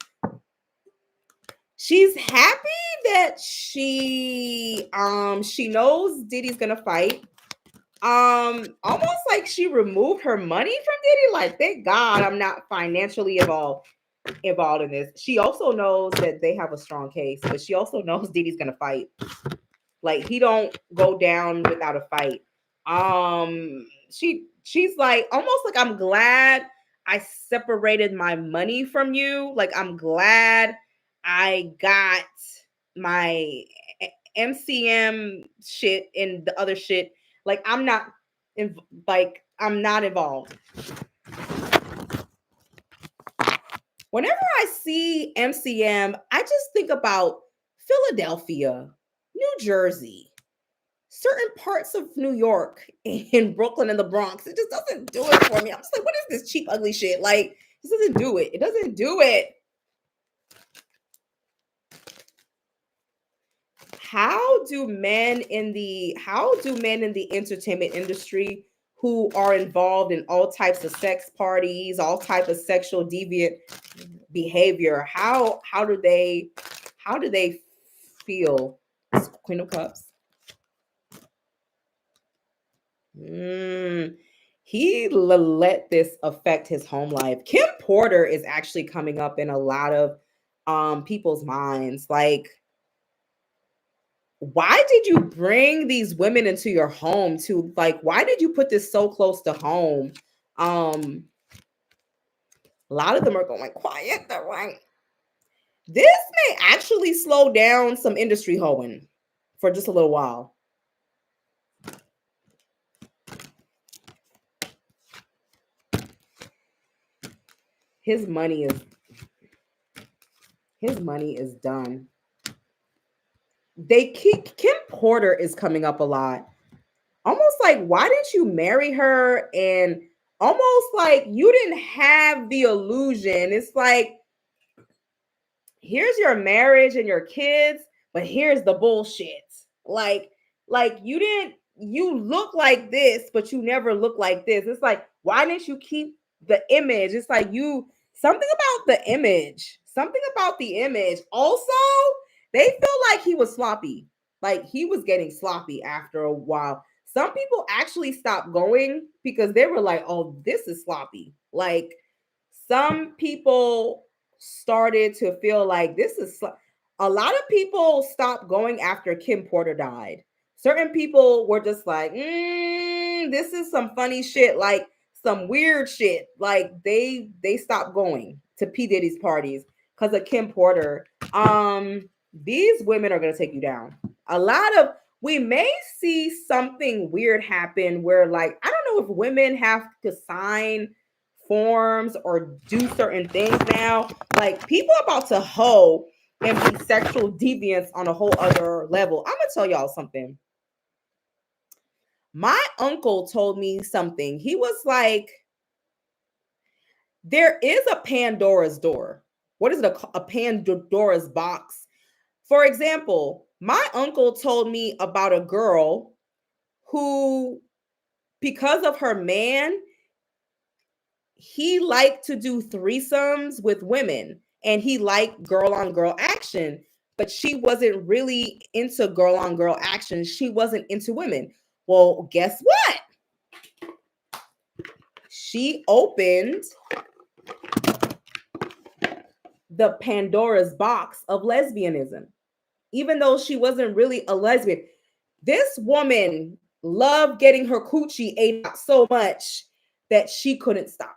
She's happy that she knows Diddy's gonna fight. Almost like she removed her money from Diddy. Like, thank God I'm not financially involved in this. She also knows that they have a strong case, but she also knows Diddy's gonna fight. Like, he don't go down without a fight. She's like, almost like, I'm glad I separated my money from you. Like, I'm glad I got my MCM shit and the other shit. Like, I'm not involved. Whenever I see MCM, I just think about Philadelphia, New Jersey, certain parts of New York, in Brooklyn and the Bronx. It just doesn't do it for me. I'm just like, what is this cheap, ugly shit? Like, this doesn't do it. It doesn't do it. How do men in the entertainment industry who are involved in all types of sex parties, all type of sexual deviant behavior, how do they feel? Queen of Cups. he let this affect his home life. Kim Porter is actually coming up in a lot of people's minds. Like, why did you bring these women into your home to, like, why did you put this so close to home? A lot of them are going quiet. They're right. This may actually slow down some industry hoeing for just a little while. His money is done. Kim Porter is coming up a lot. Almost like, why didn't you marry her? And almost like you didn't have the illusion. It's like, here's your marriage and your kids, but here's the bullshit. Like you look like this, but you never look like this. It's like, why didn't you keep the image? It's like something about the image. Something about the image. Also, they feel like he was sloppy. Like he was getting sloppy after a while. Some people actually stopped going because they were like, oh, this is sloppy. Like some people started to feel like this is a lot of people stopped going after Kim Porter died. Certain people were just like, this is some funny shit, like some weird shit. Like they stopped going to P. Diddy's parties because of Kim Porter. These women are gonna take you down. We may see something weird happen where, like, I don't know if women have to sign forms or do certain things now. Like, people are about to hoe and be sexual deviants on a whole other level. I'm gonna tell y'all something. My uncle told me something. He was like, there is a Pandora's door. What is it? A Pandora's box? For example, my uncle told me about a girl who, because of her man, he liked to do threesomes with women and he liked girl on girl action, but she wasn't really into girl on girl action. She wasn't into women. Well, guess what? She opened the Pandora's box of lesbianism, even though she wasn't really a lesbian. This woman loved getting her coochie ate out so much that she couldn't stop.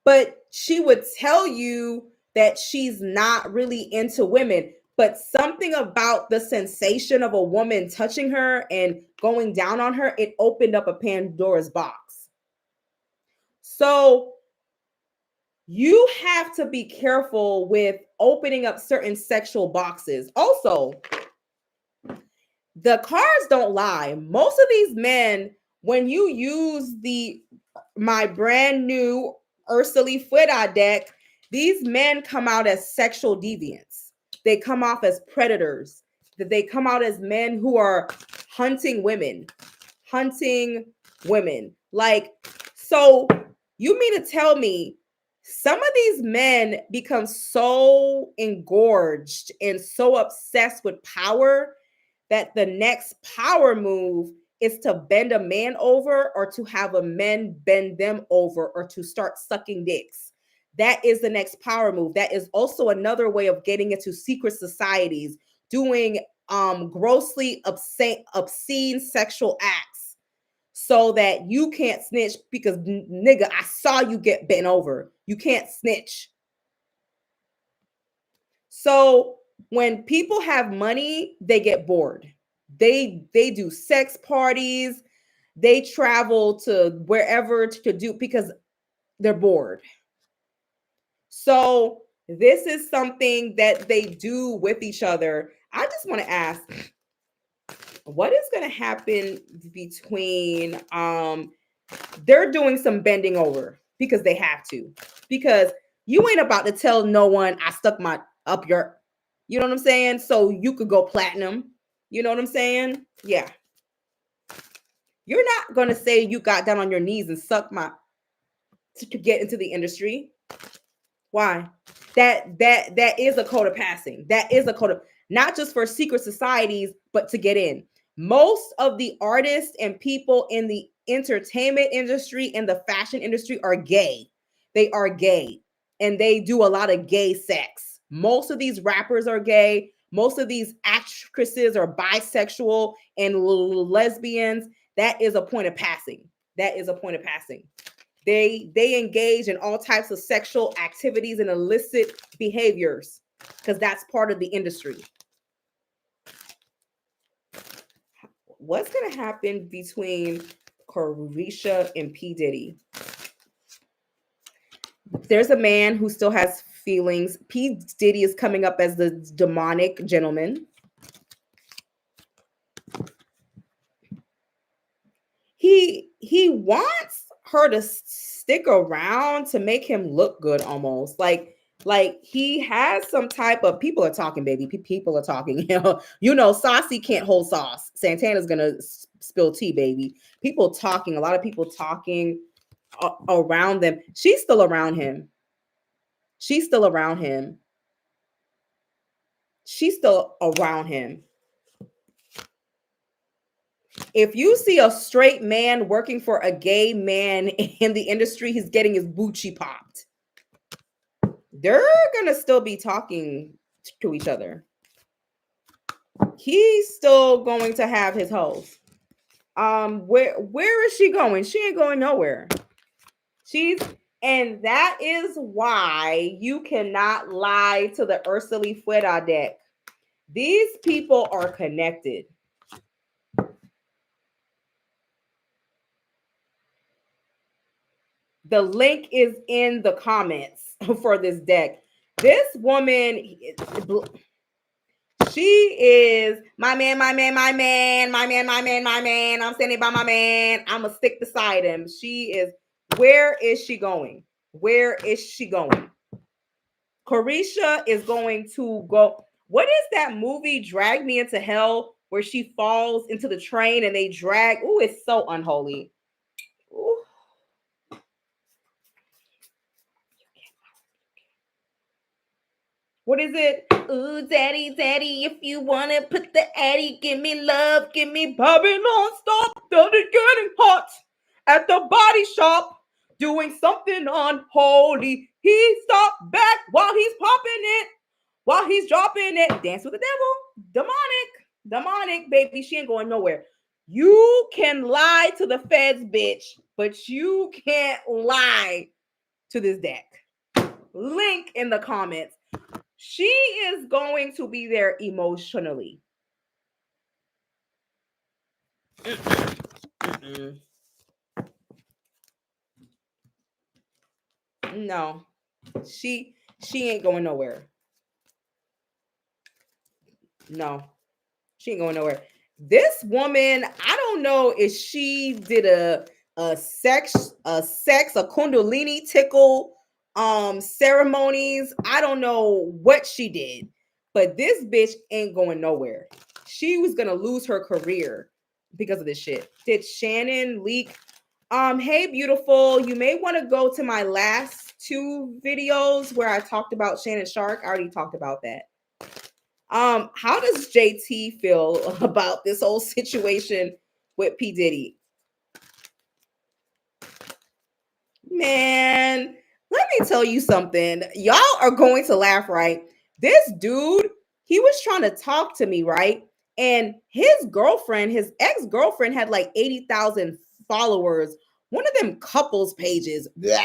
But she would tell you that she's not really into women, but something about the sensation of a woman touching her and going down on her, it opened up a Pandora's box. So you have to be careful with opening up certain sexual boxes. Also, the cards don't lie. Most of these men, when you use my brand new Ursula Fuera deck, these men come out as sexual deviants. They come off as predators. That they come out as men who are hunting women. Like, so you mean to tell me some of these men become so engorged and so obsessed with power that the next power move is to bend a man over or to have a man bend them over or to start sucking dicks. That is the next power move. That is also another way of getting into secret societies, doing grossly obscene sexual acts so that you can't snitch because, nigga, I saw you get bent over. You can't snitch. So when people have money, they get bored. They do sex parties. They travel to wherever to do because they're bored. So this is something that they do with each other. I just want to ask, what is going to happen between they're doing some bending over because they have to, because you ain't about to tell no one I stuck my up your, you know what I'm saying? So you could go platinum. You know what I'm saying? Yeah. You're not going to say you got down on your knees and suck my to get into the industry. Why? That is a code of passing. That is a code of, not just for secret societies, but to get in. Most of the artists and people in the entertainment industry and the fashion industry are gay. They are gay and they do a lot of gay sex. Most of these rappers are gay. Most of these actresses are bisexual and lesbians. That is a point of passing. That is a point of passing. They engage in all types of sexual activities and illicit behaviors because that's part of the industry. What's going to happen between Karisha and Pdiddy? There's a man who still has feelings. Pdiddy is coming up as the demonic gentleman. He wants her to stick around to make him look good, almost like he has some type of, people are talking, baby. People are talking. You know, Saucy can't hold sauce. Santana's gonna spill tea, baby. People talking. A lot of people talking around them. She's still around him. She's still around him. She's still around him. If you see a straight man working for a gay man in the industry, he's getting his Gucci popped. They're gonna still be talking to each other. He's still going to have his hoes. Where is she going? She ain't going nowhere. And that is why you cannot lie to the Ursula Fuera deck. These people are connected. The link is in the comments for this deck. This woman, she is my man, my man, my man, my man, my man, my man. I'm standing by my man. I'm going to stick beside him. She is, where is she going? Where is she going? Karisha is going to go. What is that movie, Drag Me Into Hell, where she falls into the train and they drag? Ooh, it's so unholy. Ooh. What is it? Ooh, daddy, daddy, if you want to put the addy, give me love, give me popping non-stop. Daddy getting hot at the body shop, doing something unholy. He stopped back while he's popping it, while he's dropping it. Dance with the devil. Demonic, baby. She ain't going nowhere. You can lie to the feds, bitch, but you can't lie to this deck. Link in the comments. She is going to be there emotionally. No, she ain't going nowhere. No, she ain't going nowhere. This woman, I don't know if she did a kundalini tickle ceremonies. I don't know what she did, but this bitch ain't going nowhere. She was gonna lose her career because of this shit. Did Shannon leak? Hey, beautiful. You may want to go to my last 2 videos where I talked about Shannon Shark. I already talked about that. How does JT feel about this whole situation with P. Diddy? Man, let me tell you something. Y'all are going to laugh, right? This dude, he was trying to talk to me, right? And his girlfriend, his ex-girlfriend, had like 80,000 followers. One of them couples pages. Blah.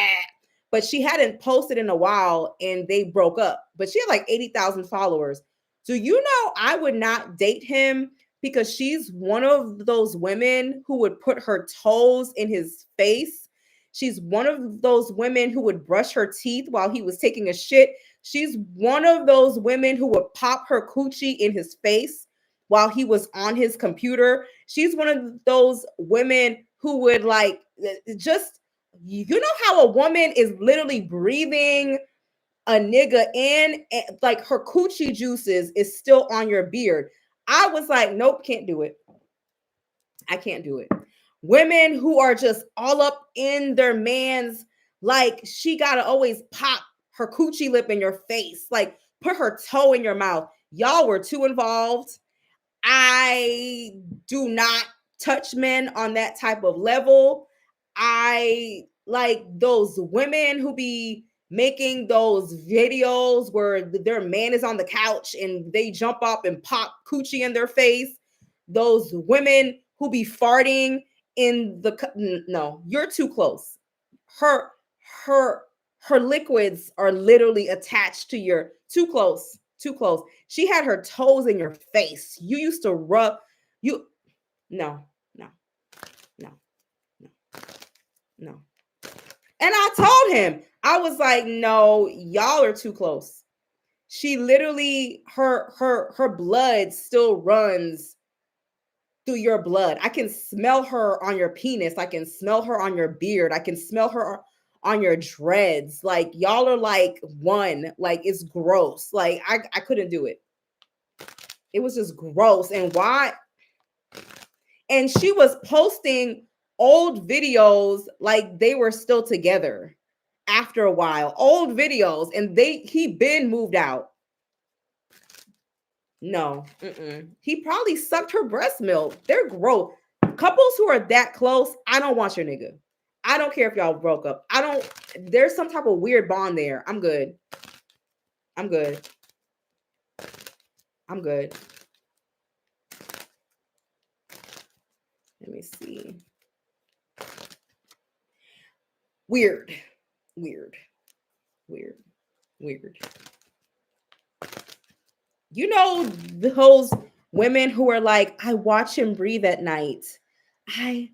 But she hadn't posted in a while and they broke up. But she had like 80,000 followers. So you know I would not date him because she's one of those women who would put her toes in his face. She's one of those women who would brush her teeth while he was taking a shit. She's one of those women who would pop her coochie in his face while he was on his computer. She's one of those women who would like just, you know how a woman is literally breathing a nigga in, and like her coochie juices is still on your beard. I was like, nope, can't do it. I can't do it. Women who are just all up in their man's, like she gotta always pop her coochie lip in your face, like put her toe in your mouth. Y'all were too involved. I do not touch men on that type of level. I like those women who be making those videos where their man is on the couch and they jump up and pop coochie in their face. Those women who be farting in the no, you're too close. Her her her liquids are literally attached to your too close, too close. She had her toes in your face. You used to rub you no, no, no, no, no. And I told him, I was like, no, y'all are too close. She literally, her blood still runs through your blood. I can smell her on your penis. I can smell her on your beard. I can smell her on your dreads. Like y'all are like one. Like it's gross. Like I couldn't do it. It was just gross. And why? And she was posting old videos like they were still together after a while. Old videos, and he been moved out. No, he probably sucked her breast milk. They're gross. Couples who are that close, I don't want your nigga. I don't care if y'all broke up. I don't. There's some type of weird bond there. I'm good. I'm good. I'm good. Let me see. Weird. Weird. Weird. Weird. You know those women who are like, I watch him breathe at night. I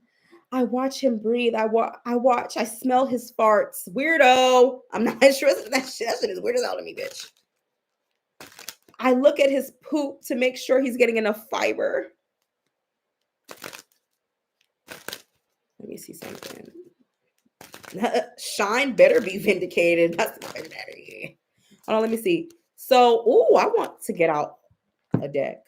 watch him breathe. I smell his farts. Weirdo. I'm not sure that shit is weird as hell to me, bitch. I look at his poop to make sure he's getting enough fiber. Let me see something. Shyne better be vindicated. That's the better. Hold on, let me see. So, I want to get out a deck.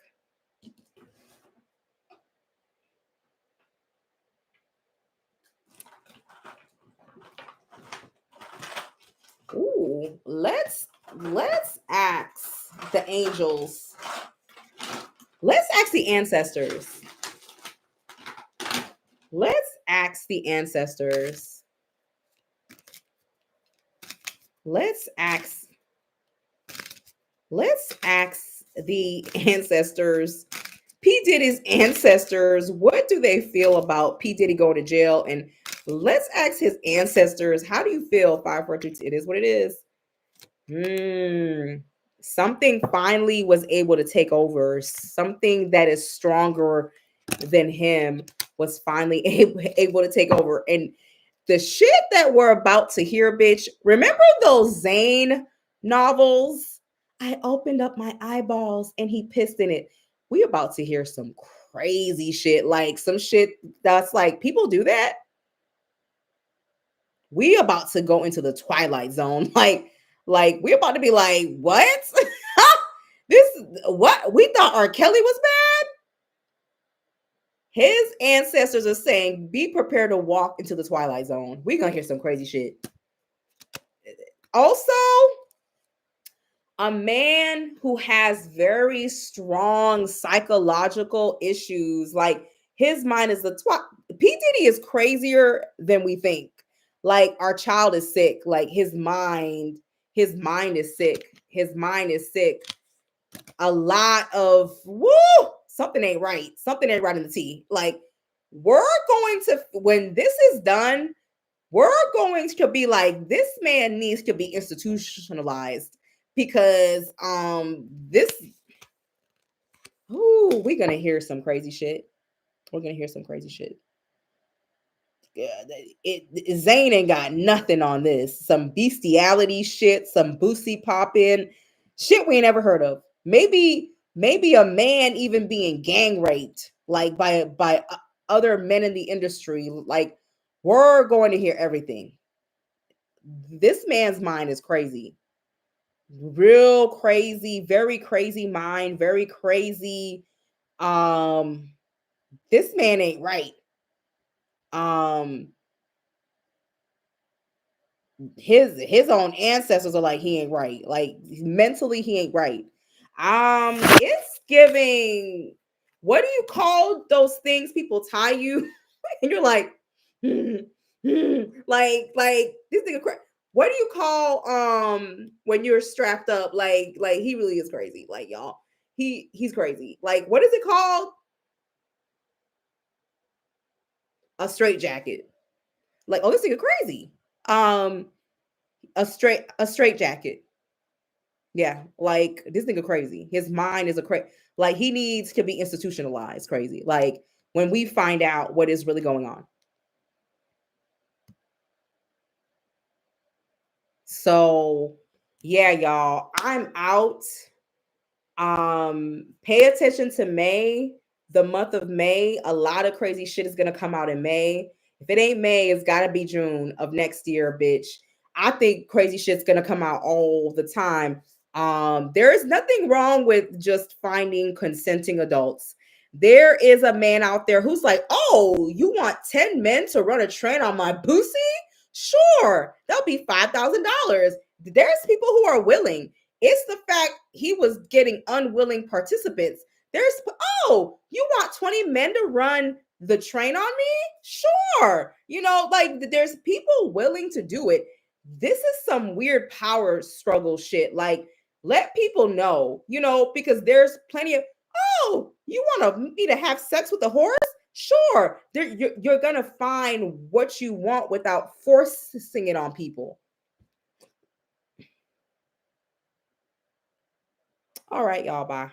Let's ask the angels. Let's ask the ancestors. Let's ask the ancestors. Let's ask the ancestors. P. Diddy's ancestors, what do they feel about P. Diddy going to jail? And let's ask his ancestors, how do you feel? 542. It is what it is. Something finally was able to take over. Something that is stronger than him was finally able to take over. And the shit that we're about to hear, bitch, remember those Zane novels? I opened up my eyeballs and he pissed in it. We about to hear some crazy shit, like some shit that's like, people do that. We about to go into the Twilight Zone. Like we're about to be like, what? What? We thought R. Kelly was bad? His ancestors are saying, be prepared to walk into the Twilight Zone. We're going to hear some crazy shit. Also, a man who has very strong psychological issues, like his mind is P. Diddy is crazier than we think. Like our child is sick. Like his mind is sick. His mind is sick. A lot of something ain't right. Something ain't right in the tea. Like we're going to, when this is done, we're going to be like, this man needs to be institutionalized because we're gonna hear some crazy shit. We're gonna hear some crazy shit. Zane ain't got nothing on this. Some bestiality shit, some boosie popping shit we ain't ever heard of. Maybe a man even being gang raped, like by other men in the industry. Like we're going to hear everything. This man's mind is crazy. Real crazy, very crazy mind, very crazy. This man ain't right. His own ancestors are like, he ain't right. Like mentally he ain't right. It's giving What do you call those things people tie you and you're like, like this nigga crazy. What do you call when you're strapped up? Like he really is crazy. Like y'all, he's crazy. Like what is it called? A straight jacket. Like, oh, this nigga crazy. Um, a straight jacket. Yeah, like this nigga crazy. His mind is a crazy. Like he needs to be institutionalized. Crazy. Like when we find out what is really going on. So yeah, y'all, I'm out. Pay attention to May, the month of May. A lot of crazy shit is gonna come out in May. If it ain't May, it's gotta be June of next year, bitch. I think crazy shit's gonna come out all the time. There is nothing wrong with just finding consenting adults. There is a man out there who's like, oh, you want 10 men to run a train on my pussy? Sure, that'll be $5,000. There's people who are willing. It's the fact he was getting unwilling participants. There's, oh, you want 20 men to run the train on me? Sure. You know, like there's people willing to do it. This is some weird power struggle shit. Like, let people know, you know, because there's plenty of, oh, you want me to have sex with a horse? Sure. You're going to find what you want without forcing it on people. All right, y'all. Bye.